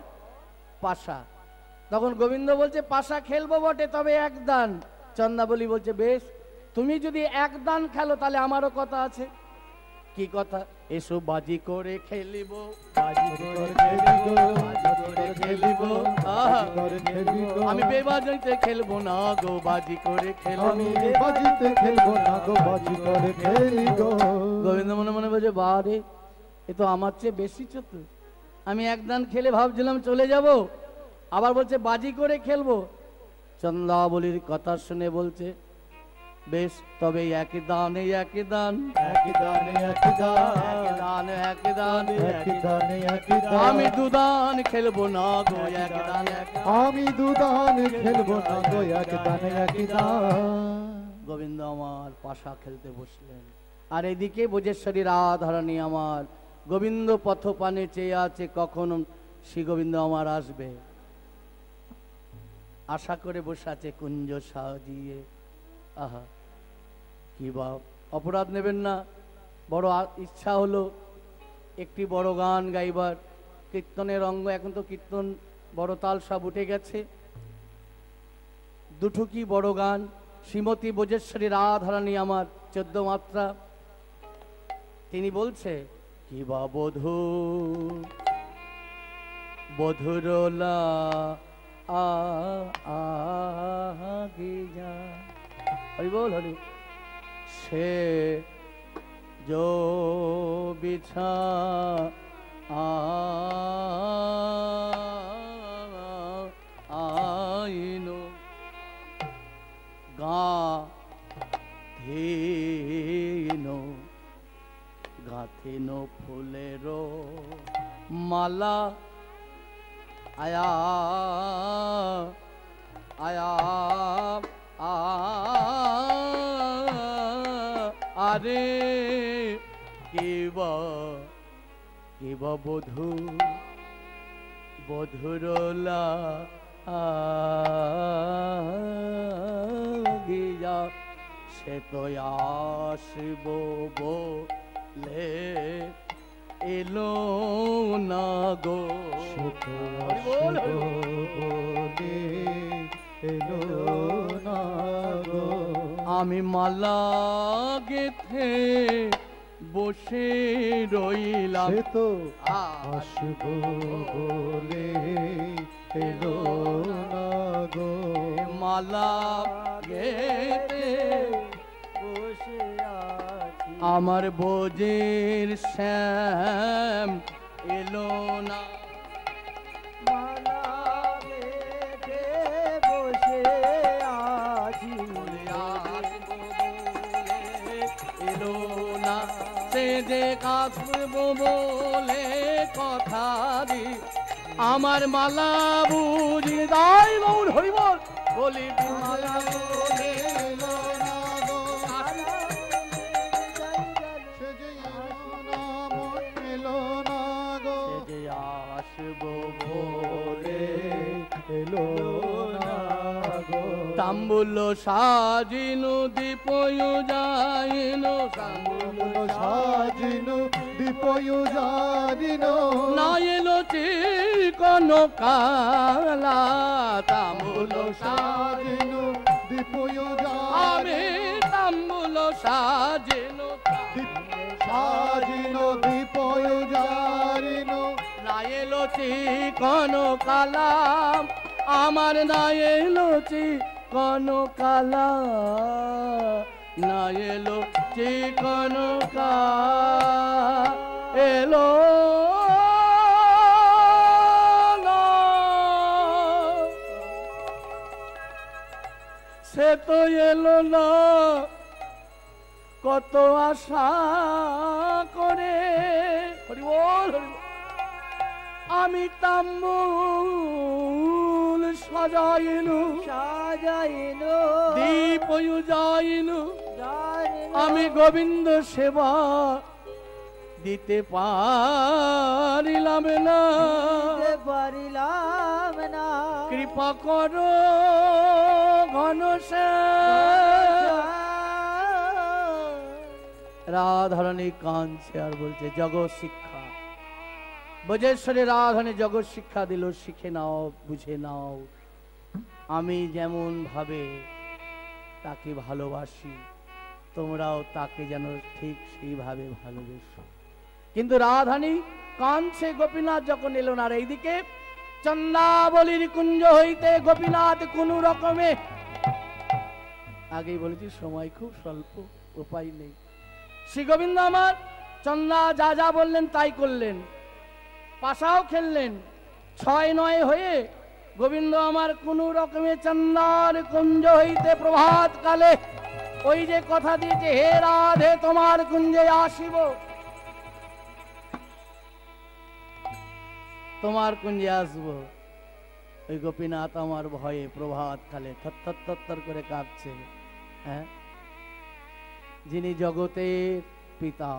পাশা। তখন গোবিন্দ বলছে, পাশা খেলবো বটে, তবে এক দান। চন্দ্রাবলী বলছে, বেশ, তুমি যদি এক দান খেলো তাহলে আমারও কথা আছে। কি কথা? এসো বাজি করে খেলিব, বাজি করে খেলিব। আমি বেবাজিতে খেলবো না গো, বাজি করে খেলবো। আমি বাজিতে খেলবো না গো, বাজি করে খেলিব। গোবিন্দ মনে মনে বলছে, বারে এ তো আমার চেয়ে বেশি চতুর। আমি এক দান খেলে ভাবছিলাম চলে যাব, আবার বলছে বাজি করে খেলবো। চন্দ্রাবলীর কথা শুনে বলছে, বেশ, তবে একই দান, একই দান, একই দানে একই দান, দান একই দান, একই দানে একই দান। আমি দুদান খেলবো না গো, এক দান। আমি দুদান খেলবো না গো, এক দানে একই দান। গোবিন্দ আমার পাশা খেলতে বসলেন, আর এদিকে ভোজেশ্বরী রাধারানী আমার গোবিন্দ পথপানে চেয়ে আছে, কখন শ্রী গোবিন্দ আমার আসবে। আশা করে বসে আছে কুঞ্জ সাজিয়ে। আহা, কি বা অপরাধ নেবেন না, বড় ইচ্ছা হলো একটি বড় গান গাইবার। কীর্তনের অঙ্গ, এখন তো কীর্তন বড় তাল সব উঠে গেছে। দুঠুকি বড় গান, শ্রীমতী ভোজেশ্বরী রাধারানী আমার 14 মাত্রা। তিনি বলছে, কি বা বধূ বধুরলা আগে যা। হরি বল, হরি। সে जो बिछा आइनो गाथिनो फुलेरो माला आया आया আরে কেবা কেবা বধূ বধুরলা গিয়া সে তো আসব বলে এলো না গো আমি মালা গেথে বসে রইলাম তো আসব বলে এলো না গো মালা গেথে বসে আছি আমার বোঝের শ্যাম এলো না মালা গেথে বসে আছি এলো না সে যে কাঁদবো বলে কথা দি আমার মালা বুঝি দাই গৌর হরিবল বলি মালা বলে এলো না গো সে যে আসবো বলে এলো না গো তাম্বুল সাজিনু দীপ যাইনু তাম্বুল সাজিনু দীপয়ু জারিনো না এলো চিকন কালা তাম্বুল সাজিনু দীপয়ু আমি তাম্বুল সাজিনু সাজিনো দীপয়ু জারিনো না এলো চিকন কালা আমার না এলো চিকন কালা না এলো চিকন এলো না। সে তো এলো না কত আশা করে হরি বল হরি বল। আমি তাম্বুল সাজাইনু সাজাইলো দীপ যাইনু জানিলো আমি গোবিন্দ সেবা দিতে পারিলাম না দিতে পারিলাম না কৃপা করো ঘনশ্যাম। রাধারানী কাঁদছে আর বলছে জগৎ শিক্ষা বজেশ্বরে রাধারানী জগৎ শিক্ষা দিল শিখে নাও বুঝে নাও আমি যেমন ভাবে তাকে ভালোবাসি তোমরাও তাকে যেন ঠিক সেইভাবে ভালোবেসো। কিন্তু রাধারানী কাঁদছে গোপীনাথ যখন এলো না। আর এইদিকে চন্দ্রাবলীর কুঞ্জ হইতে গোপীনাথ কোন রকমে আগেই বলেছি সময় খুব স্বল্প উপায় নেই। শ্রী গোবিন্দ আমার চন্দ্রা যা যা বললেন তাই করলেন, পাশাও খেললেন। 6-9 হয়ে গোবিন্দ আমার কোন রকমে চন্দ্রার কুঞ্জ হইতে প্রভাত কালে ওই যে কথা দিয়েছে হে রাধে তোমার কুঞ্জে আসিব, তোমার কুঞ্জে আসবো। ওই গোপীনাথ আমার ভয়ে প্রভাত কালে থর করে কাঁপছে। হ্যাঁ, যিনি জগতের পিতা,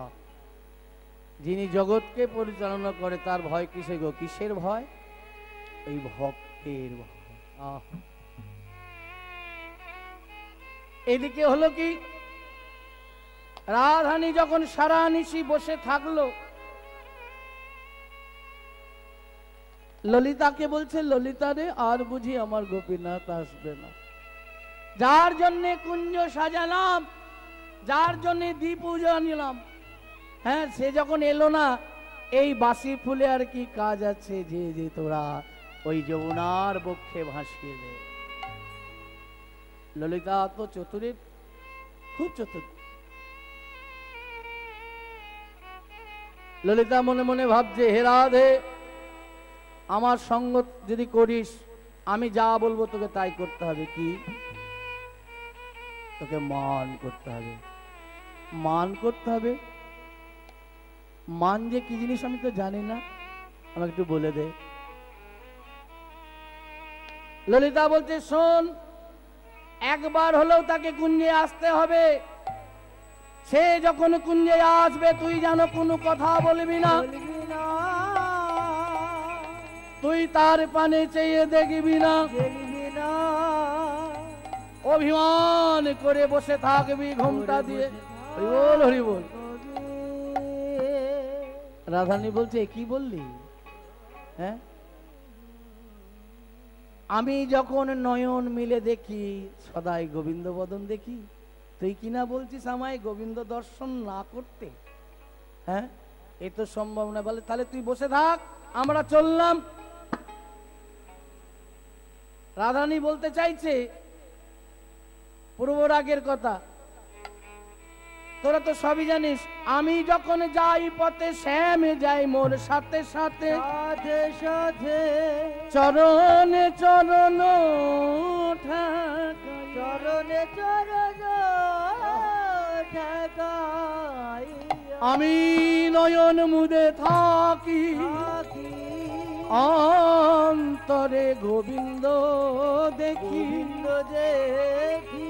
যিনি জগৎকে পরিচালনা করে তার ভয় কিসে গো? কিসের ভয়? এই ভক্তের ভয়। এদিকে হলো কি রাধারানী যখন সারা নিশি বসে থাকলো, ললিতাকে বলছে ললিতা রে আর বুঝি আমার গোপীনাথ আসবে না। যার জন্যে কুঞ্জ সাজালাম, যার জন্যে দীপ জ্বালালাম, হ্যাঁ সে যখন এলো না, এই বাসি ফুলে আর কি কাজ আছে যে যে তোরা ওই যমুনার বক্ষে ভাসিয়ে দে। ললিতা তো চতুরে খুব চতুর। ললিতা মনে মনে ভাবছে হে রাধে আমার সঙ্গ যদি করিস আমি যা বলবো তোকে তাই করতে হবে। কি? তোকে মান করতে হবে। মান করতে হবে? মান যে কি জিনিস আমি তো জানি না, আমাকে একটু বলে দে। ললিতা বলছে শোন, একবার হলেও তাকে কুঞ্জে আসতে হবে। সে যখন কুঞ্জে আসবে তুই যেন কোনো কথা বলবি না, বলবি না, তুই তার পানে চেয়ে দেখবি না, দেখবি না, অভিমান করে বসে থাকবি ঘোমটা দিয়ে। হরি বল, হরি বল। রাধারানী বলছে কি বললি? হ্যাঁ, আমি যখন নয়ন মিলে দেখি সদাই গোবিন্দ বদন দেখি, তুই কিনা বলছিস আমায় গোবিন্দ দর্শন না করতে? হ্যাঁ, এ তো সম্ভব না। বলে তাহলে তুই বসে থাক, আমরা চললাম। রাধারানী বলতে চাইছে পূর্ব রাগের কথা, তোরা তো সবই জানিস, আমি যখন যাই পথে শ্যামে যাই মোর সাথে সাথে, সাথে সাথে চরণে চরণ ঠাকাই, চরণে চরণ ঠেকাই আমি নয়ন মুদে থাকি, থাকি, অন্তরে গোবিন্দ দেখি, গোবিন্দ দেখি,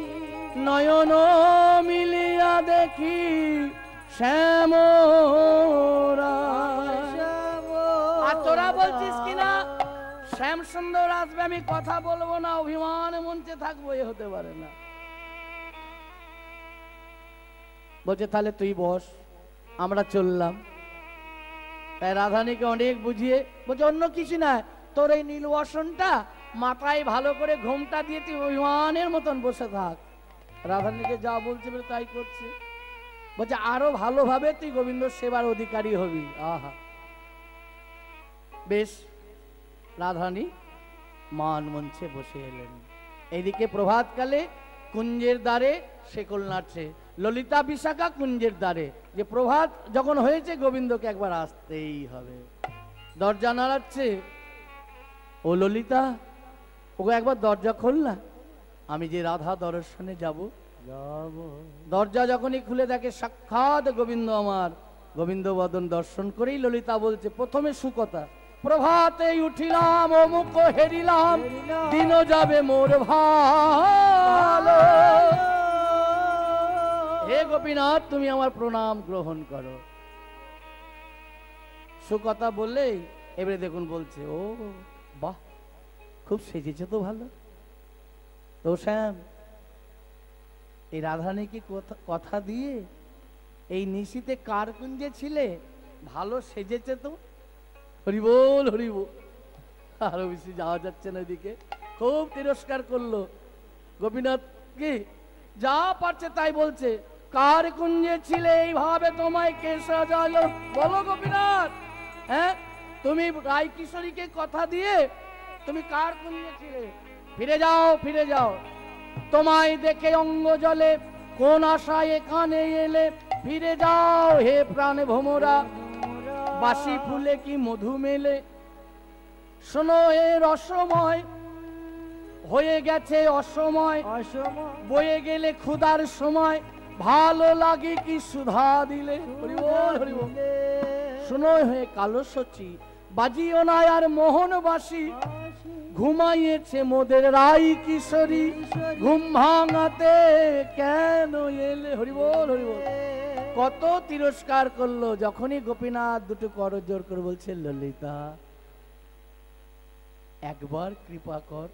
নয়ন মিলিয়া দেখি শ্যাম। আর তোরা বলছিস কিনা শ্যাম সুন্দর আসবে, আমি কথা বলবো না, অভিমান মঞ্চে থাকবো, এ হতে পারে না। বলছে তাহলে তুই বস, আমরা চললাম। তাই রাধারানীকে অনেক বুঝিয়ে বলছে অন্য কিছু না, তোর এই নীলবসনটা মাথায় ভালো করে ঘোমটা দিয়ে তুই অভিমানের মতন বসে থাক। রাধারানীকে যা বলছে তাই করছে। বলছে আরো ভালোভাবে তুই গোবিন্দ সেবার অধিকারী হবি। আহা, বেশ। রাধারানী মান মঞ্চে বসে এলেন। এইদিকে প্রভাতকালে কুঞ্জের দ্বারে শেকল নাড়ছে, ললিতা বিশাখা কুঞ্জের দ্বারে, যে প্রভাত যখন হয়েছে গোবিন্দকে একবার আসতেই হবে। দরজা নাড়াচ্ছে, ও ললিতা, ওকে একবার দরজা খোল না, আমি যে রাধা দর্শনে যাব। দরজা যখনই খুলে দেখে সাক্ষাৎ গোবিন্দ আমার, গোবিন্দ বদন দর্শন করেই ললিতা বলছে প্রথমে সুকথা, প্রভাতে উঠিলাম ও মুখ হেরিলাম, দিন যাবে মোর ভালো। হে গোপীনাথ, তুমি আমার প্রণাম গ্রহণ করো। সুকথা বললেই এবারে দেখুন বলছে, ও বাহ, খুব সেজেছে তো ভালো। তো শ্যাম, এই রাধারানীকে কথা দিয়ে এই নিশিতে কার কুঞ্জে ছিলে, ভালো সেজেছে তো। হরি বল, হরি বল। আরো বেশি যাওয়া যাচ্ছে না, ওইদিকে খুব তিরস্কার করলো গোপীনাথকে, যা পারছে তাই বলছে। কার কুঞ্জে ছিলে, এইভাবে তোমায় কে সাজালো? বলো গোপীনাথ, হ্যাঁ, তুমি রায় কিশোরীকে কথা দিয়ে তুমি কার কুঞ্জে ছিলে? ফিরে যাও, ফিরে যাও, তোমায় দেখে অঙ্গ জলে, কোন আশায় এখানে এলে? ফিরে যাও হে প্রাণে ভোমরা, বাসি ফুলে কি মধু মেলে? শোনো এ রসময় হয়ে গেছে অসময়, বয়ে গেলে ক্ষুধার সময়, ভালো লাগে কি সুধা দিলে? হরি বল, হরি বল। শোনো হে কালো সচি, বাজিও না আর মোহনবাসী, ঘুমাইয়েছে মোদের রাই কিশোরী, ঘুম ভাঙাতে কেন এলে? হরি বল, হরি বল। কত তিরস্কার করলো, যখনই গোপীনাথ দুটো করজোর করে বলছে, ললিতা একবার কৃপা কর,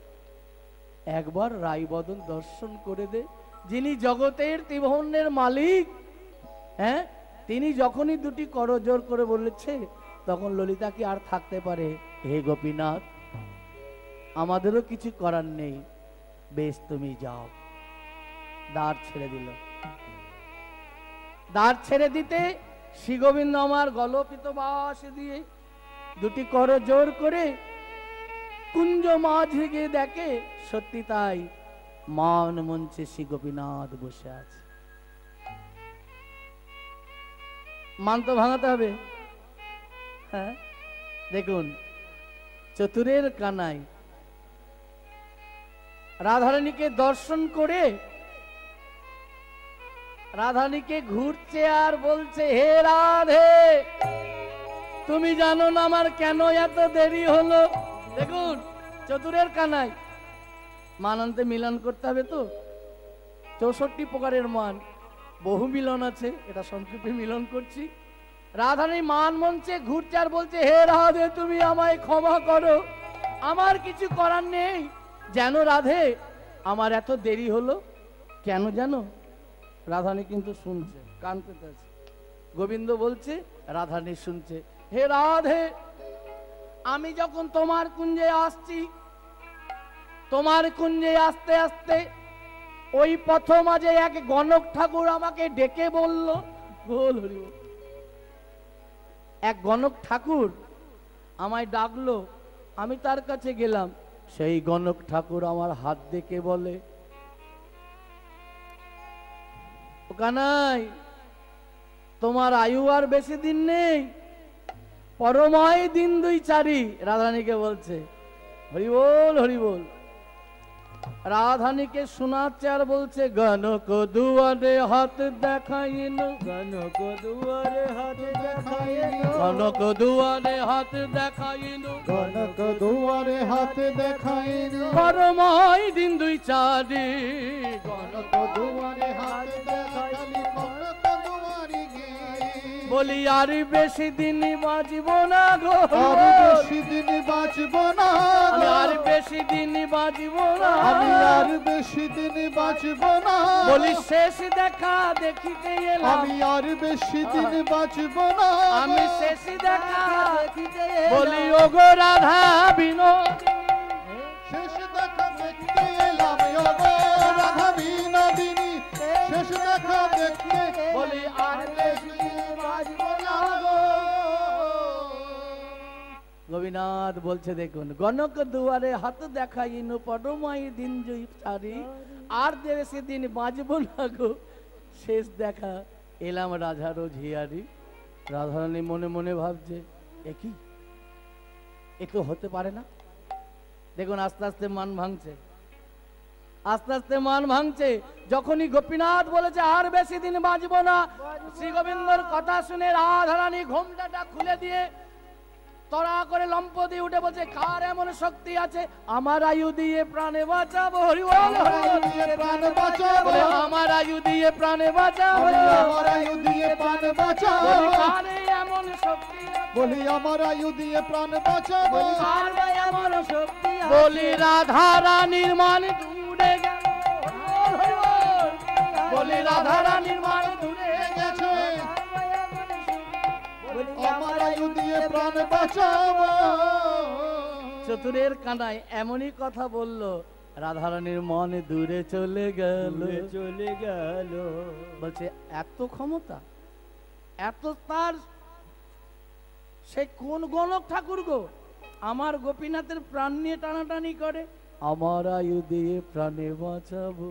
একবার রায়বদন দর্শন করে দে, যিনি জগতের ত্রিভুবনের মালিক। হ্যাঁ, তিনি যখনই দুটি করজোর করে বলেছে, তখন ললিতা কি আর থাকতে পারে? হে গোপীনাথ, আমাদেরও কিছু করার নেই, বেশ তুমি যাও। দ্বার ছেড়ে দিল। দ্বার ছেড়ে দিতে শ্রী গোবিন্দ আমার গলপিত বাস দিয়ে দুটি করজোর করে কুঞ্জ মাঝে গিয়ে দেখে সত্যি তাই, মান মঞ্চে শ্রী গোপীনাথ বসে আছে। মান তো ভাঙাতে হবে। হ্যাঁ, দেখুন চতুরের কানাই রাধারানীকে দর্শন করে রাধারানীকে ঘুরছে আর বলছে, হে রাধে, তুমি জানো না আমার কেন এত দেরি হলো? দেখুন চতুরের কানাই, মান আনতে মিলন করতে হবে তো, 64 প্রকারের মান, বহু মিলন আছে, এটা সংক্ষেপে মিলন করছি। রাধারানী মান মঞ্চে ঘুরছে আর বলছে, হে রাধে তুমি আমায় ক্ষমা করো, আমার কিছু করার নেই। যেন রাধে আমার এত দেরি হলো কেন জানো? রাধারানী কিন্তু শুনছে, কান পেতে আছে। গোবিন্দ বলছে, রাধারানী শুনছে, হে রাধে আমি যখন তোমার কুঞ্জে আসছি, তোমার কুঞ্জে আসতে আসতে ওই পথ মাঝে এক গণক ঠাকুর আমাকে ডেকে বলল, বল হরি বল, এক গণক ঠাকুর আমায় ডাকলো, আমি তার কাছে গেলাম। সেই গণক ঠাকুর আমার হাত দেখে বলে, ও কানাই তোমার আয়ু আর বেশি দিন নেই, পরময় দিন দুই চারি। রাধারানীকে বলছে, হরি বল হরি বল। রাধারানীকে শোনাচ্ছে আর বলছে, গণক দুয়ারে হাত দেখাইন, গণক দুয়ারে হাত দেখাইন, গণক দুয়ারে হাত দেখাইন, গণক দুয়ারে হাত দেখাইন, পরময় দিন দুই চারি। গণক দুয়ারে হাত দেখাইন, গণক দুয়ারে গে। বলি আর বেশি দিন বাঁচব না গো, আর বেশি দিন বাঁচব না, আমি আর বেশি দিন বাঁচব না, আমি আর বেশি দিন বাঁচব না। বলি শেষ দেখা দেখিতে এলাম, আমি আর বেশি দিন বাঁচব না, আমি শেষ দেখা দেখিতে বলি ওগো রাধা বিনোদিনী, শেষ দেখা দেখতে এলাম ওগো রাধা বিনোদিনী, শেষ দেখা দেখতে বলি আর বেশি দিন বাঁচব না গো। গোবিনাথ বলছে, দেখুন গণক দুয়ারে হাত দেখাইন, পরময় দিন দুই চারি, আর বেশি দিন বাঁচব না গো, শেষ দেখা এলাম রাধার ঝিয়ারি। রাধারানী মনে মনে ভাবছে, একই এ তো হতে পারে না। দেখুন আস্তে আস্তে মান ভাঙছে, আস্তে আস্তে মান ভাঙছে। যখনই গোপীনাথ বলেছে আর বেশি দিন বাঁচবো না, শ্রী গোবিন্দর কথা শুনে রাধারানী ঘোমটাটা খুলে দিয়ে তড়া করে লম্প দিয়ে উঠে বলছে, কার এমন শক্তি আছে আমার আয়ু দিয়ে প্রাণে বাঁচাবো, হরি বল হরি বল। প্রাণ বাঁচাবো, বলে, আমার আয়ু দিয়ে প্রাণে বাঁচাবো, আমার আয়ু দিয়ে প্রাণ বাঁচাবো, বলি, কার এমন শক্তি আছে? বলি আমার আয়ু দিয়ে প্রাণ বাঁচাবো। আর এমন শক্তি আছে? বলি রাধা রানীর মান দূরে গেল, হরি বল, হরি বল। বলি রাধা রানীর মান দূরে গেছে, বলি আমার আয়ু দিয়ে প্রাণ বাঁচাবো। চতুরের কানায় এমনই কথা বলল, রাধারানীর মনে দূরে চলে গেল, চলে গেল। বলছে এত ক্ষমতা, এত তার, সে কোন গণক ঠাকুর গো, আমার গোপীনাথের প্রাণ নিয়ে টানাটানি করে, আমার আয়ু দিয়ে প্রাণে বাঁচাবো,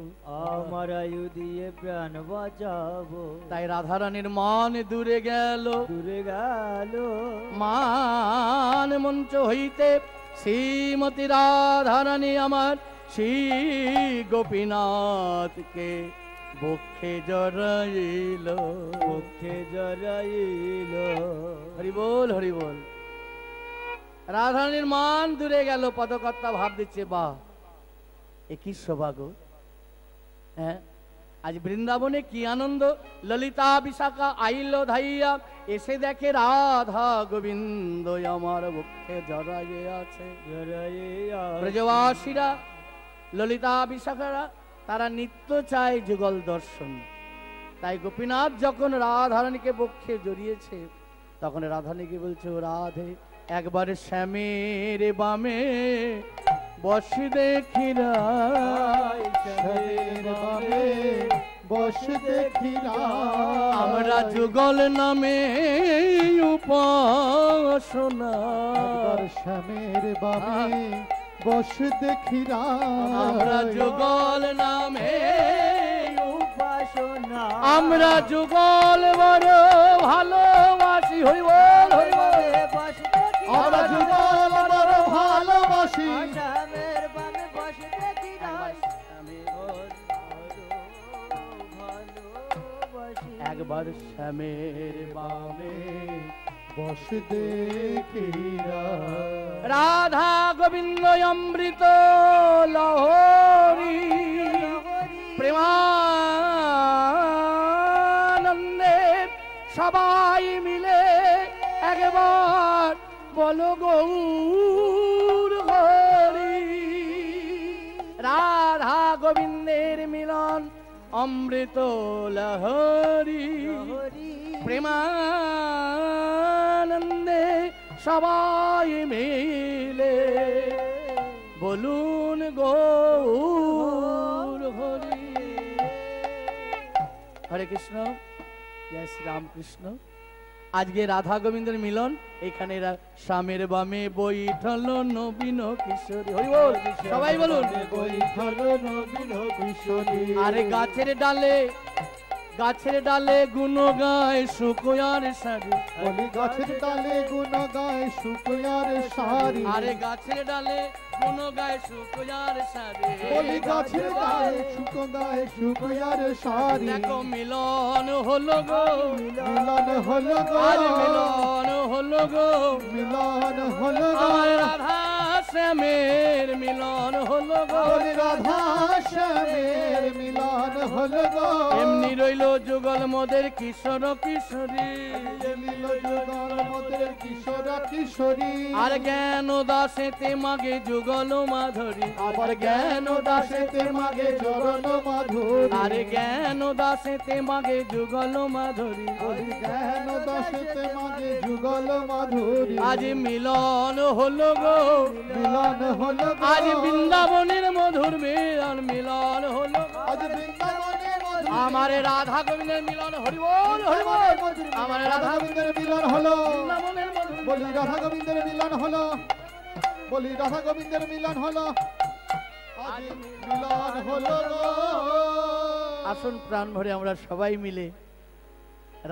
আমার আয়ু দিয়ে প্রাণ বাঁচাবো। তাই রাধারানীর মান দূরে গেল, দূরে গেল, মান মঞ্চ হইতে শ্রীমতী রাধারানী আমার শ্রী গোপীনাথকে বক্ষে জড়াইল, মুখে জড়াইল। হরি বল হরি বল। রাধারানীর মান দূরে গেল, পদকর্তা ভাব দিচ্ছে, বাহ এ কি সৌভাগ্য। হ্যাঁ, আজ বৃন্দাবনে কি আনন্দ, ললিতা বিশাখা আইল ধাইয়া, এসে দেখে রাধা গোবিন্দ আমার বক্ষে জড়াইয়ে আছে। জড়াইয়া ব্রজবাসীরা ললিতা বিশাখারা তারা নিত্য চায় যুগল দর্শন, তাই গোপীনাথ যখন রাধারানীকে বক্ষে জড়িয়েছে তখন রাধারানীকে বলছে, ও রাধে একবার শ্যামের বামে বস দেখিরা, শ্যামের বামে বস দেখিরা, আমরা যুগল নামে উপাসনা, একবার শ্যামের বামে বস দেখিরা, আমরা যুগল নামে উপাসনা। আমরা যুগল বড় ভালোবাসি, হরি বল হরি বল। আমরা যুগল বড় ভালোবাসি, শ্যামের বামে বসে দেখি একবার শ্যামের বামে বস দেখিরা, রাধা গোবিন্দ অমৃত লহরি প্রেমা বলো গৌর হরি। রাধা গোবিন্দের মিলন অমৃত লহরি, প্রেমানন্দে সবাই মিলে বলুন গৌর হরি। হরে কৃষ্ণ, জয় শ্রী রামকৃষ্ণ। আজকে রাধা গোবিন্দের মিলন, এখানে স্বামীর বামে বৈঠল নবীন কিশোরী। হরি বল, সবাই বলুন বৈঠল নবীন কিশোরী। আরে গাছের ডালে গাছের ডালে গুণ গায় শুকোয়ার সারি। বলি গাছের ডালে গুণ গায় শুকোয়ার সারি। আরে গাছের ডালে গুণ গায় শুকোয়ার সারি। বলি গাছের ডালে গায় শুকোয়ার সারি। দেখো মিলন হলো গো, মিলন হলো গো, আজ মিলন হলো গো, মিলন হলো গো। আমার রাধা শ্যামের মিলন হলো গো। বলি রাধা শ্যামের মিলন হলো গো। এমনি রইল যুগল মোদের কিশোর কিশোরী। লীল যুগল মোদের কিশোর কিশোরী। আর জ্ঞান দাসেতে মাগে যুগল মাধুরী। আবার জ্ঞান দাসেতে মাগে চরণ মাধুরী। আরে জ্ঞান দাসেতে মাগে যুগল মাধুরী। বলি জ্ঞান দাসেতে মাগে যুগল মাধুরী। আজ মিলন হলো গো, মিলন হলো গো। আজ বৃন্দাবনের মধুর মিলন, মিলন হলো আজ বৃন্দাবনের মধুর আমার রাধা গোবিন্দের মিলন। হরি বল, হরি বল। আমার রাধা গোবিন্দের মিলন হলো। বৃন্দাবনের মধুর বলি রাধা গোবিন্দের মিলন হলো। বলি রাধা গোবিন্দের মিলন হলো। আজ মিলন হলো গো। আসুন প্রাণ ভরে আমরা সবাই মিলে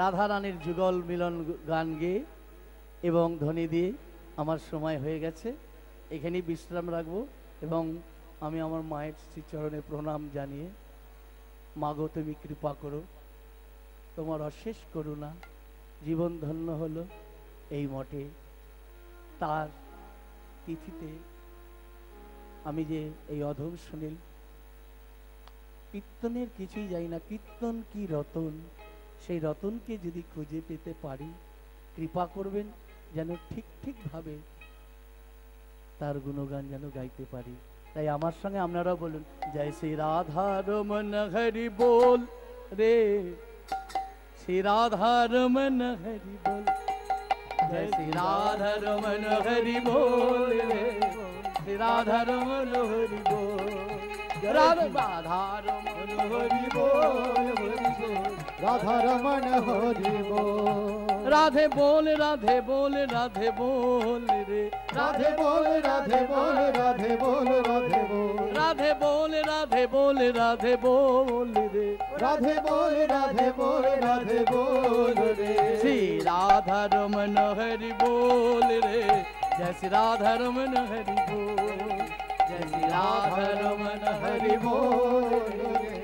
রাধা রানীর যুগল মিলন গান গেয়ে এবং ধ্বনি দিয়ে আমার সময় হয়ে গেছে, এখানেই বিশ্রাম রাখবো। এবং আমি আমার মায়ের শ্রীচরণে প্রণাম জানিয়ে, মাগো তুমি কৃপা করো, তোমার অশেষ করুণা, জীবন ধন্য হলো এই মঠে। তার তিথিতে আমি যে এই অধম সুনীল, কীর্তনের কিছুই যাই না, কীর্তন কি রতন, সেই রতনকে যদি খুঁজে পেতে পারি, কৃপা করবেন যেন ঠিক ঠিকভাবে তার গুণগান যেন গাইতে পারি। তাই আমার সঙ্গে আপনারাও বলুন, জয় শ্রী রাধা রমন হরি বল রে, শ্রী রাধা রমন হরি বল, জয় শ্রী রাধা রমন হরি বল রে, শ্রী রাধা রমন হরি বল, রাধা রমন হরি বল, রাধা রমণ হরি বল। রাধে বল, রাধে বল, রাধে বল রে, রাধে বল, রাধে বল, রাধে বল, রাধে বল। রাধে বল, রাধে বল, রাধে বল রে, রাধে বল, রাধে বল, রাধে বল রে। শ্রী রাধা রমন হরি বল রে, জয় শ্রী রাধা রমন হরি বল, জয় শ্রী রাধা রমন হরি বল রে,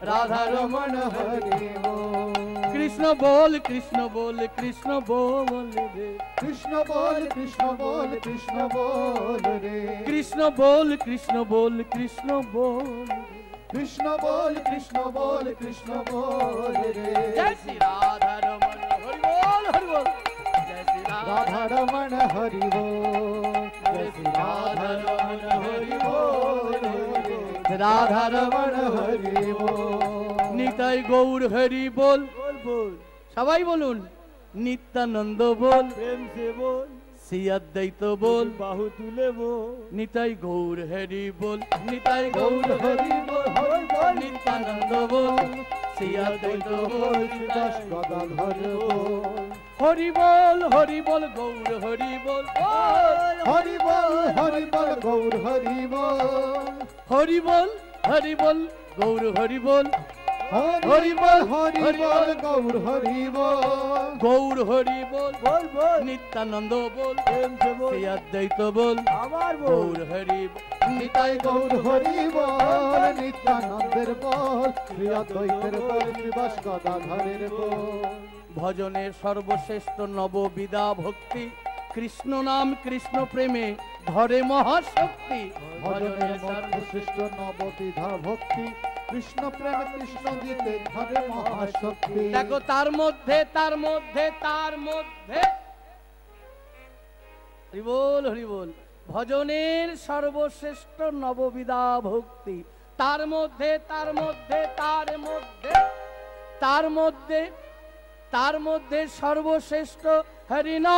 রাধা রমন হরি বল। কৃষ্ণ বল, কৃষ্ণ বল, কৃষ্ণ বল রে, কৃষ্ণ বল, কৃষ্ণ বল, কৃষ্ণ বল রে। কৃষ্ণ বল, কৃষ্ণ বল, কৃষ্ণ বল রে, কৃষ্ণ বল, কৃষ্ণ বল, কৃষ্ণ বল রে। জয় শ্রী রাধা রমন হরি বল, হরি বল, জয় শ্রী রাধা রমণ হরি বল, জয় শ্রী রাধা রমন হরি বল, রাধা রমণ হরি বল। নিতাই গৌর হরি বল, সবাই বলুন, নিত্যানন্দ বল, প্রেম সে বল, শ্রী অদ্বৈত বল, বাহু তুলে বল, নিতাই গৌর হরি বল, নিতাই গৌর গৌর হরি হরি বল, হরি বল। নিত্যানন্দ বল, শ্রী অদ্বৈত বল, দাস গদাধর বল। হরি বল, হরি বল, গৌর হরি বল, হরি বল, হরি বল, গৌর হরি বল। হরি বল, হরি বল, গৌর হরি বল, হরি বল, হরি বল, গৌর হরি বল। গৌর হরি বল, বল বল, নিত্যানন্দ বল, প্রেম সে বল, শ্রী অদ্বৈত বল, আবার বল, গৌর হরি বল, নিতাই গৌর হরি বল, নিত্যানন্দের বল, শ্রী অদ্বৈতের বল, শ্রীবাস গদাধরের বল। ভজনের সর্বশ্রেষ্ঠ নববিধা ভক্তি, কৃষ্ণ নাম কৃষ্ণ প্রেমে ধরে মহাশক্তি। ভজনের মধ্যে শ্রেষ্ঠ নববিধা ভক্তি, কৃষ্ণ প্রেম কৃষ্ণ গীতে ধরে মহাশক্তি। দেখো তার মধ্যে, তার মধ্যে, তার মধ্যে হরিবোল হরিবোল। ভজনের সর্বশ্রেষ্ঠ নববিধা ভক্তি, তার মধ্যে তার মধ্যে তার মধ্যে তার মধ্যে তার মধ্যে সর্বশ্রেষ্ঠ হরিনাম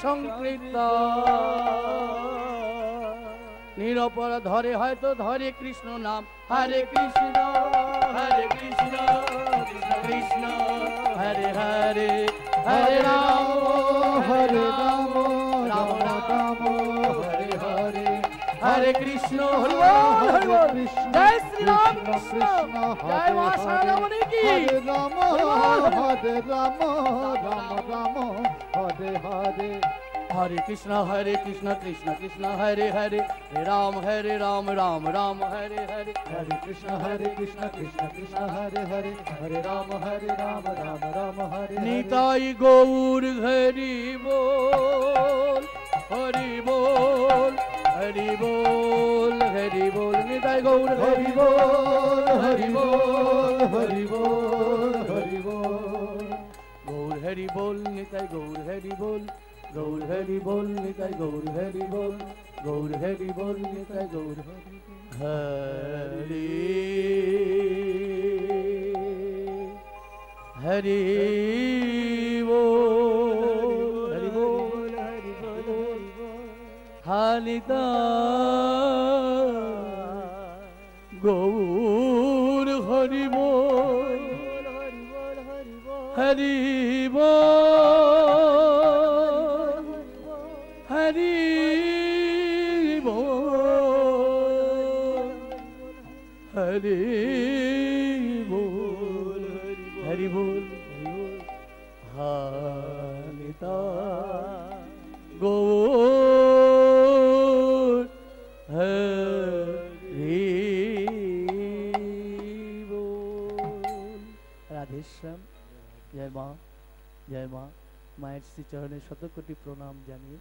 সংকীর্তন। নিরপর ধরে হয়তো ধরে কৃষ্ণ নাম, হরে কৃষ্ণ কৃষ্ণ কৃষ্ণ হরে হরে, হরে রাম হরে রাম রাম রাম রাম হরে হরে, হরে কৃষ্ণ হরি বল হরি বল। জয় শ্রী রাম কৃষ্ণ, জয় মা শারদামণি কি। হরে রাম হরে রাম রাম রাম হরে হরে, হরে কৃষ্ণ কৃষ্ণ কৃষ্ণ হরে হরে, হরে রাম রাম রাম হরে হরে, হরে কৃষ্ণ কৃষ্ণ কৃষ্ণ হরে হরে, হরে রাম রাম রাম হরে হরে। নিতাই গৌর হরি বল হরি বল হরি বল হরি বল। নিতাই গৌর হরি বল হরি বল হরি বল হরি বল। গৌর হরি বল নিতাই গৌর হরি বল, গৌর হরি বল নিতাই গৌর হরি বল, গৌর হরি বল নিতাই গৌর হরি হরি বল হরি বল হরি বল। হালিতা গৌর হরি বল হরি বল হরি বল হরি বল হরি বল হালিতা গৌর হরি বল। রাধেশ্যাম। জয় মা, জয় মা। মায়ের শ্রীচরণে শতকোটি প্রণাম জানিয়ে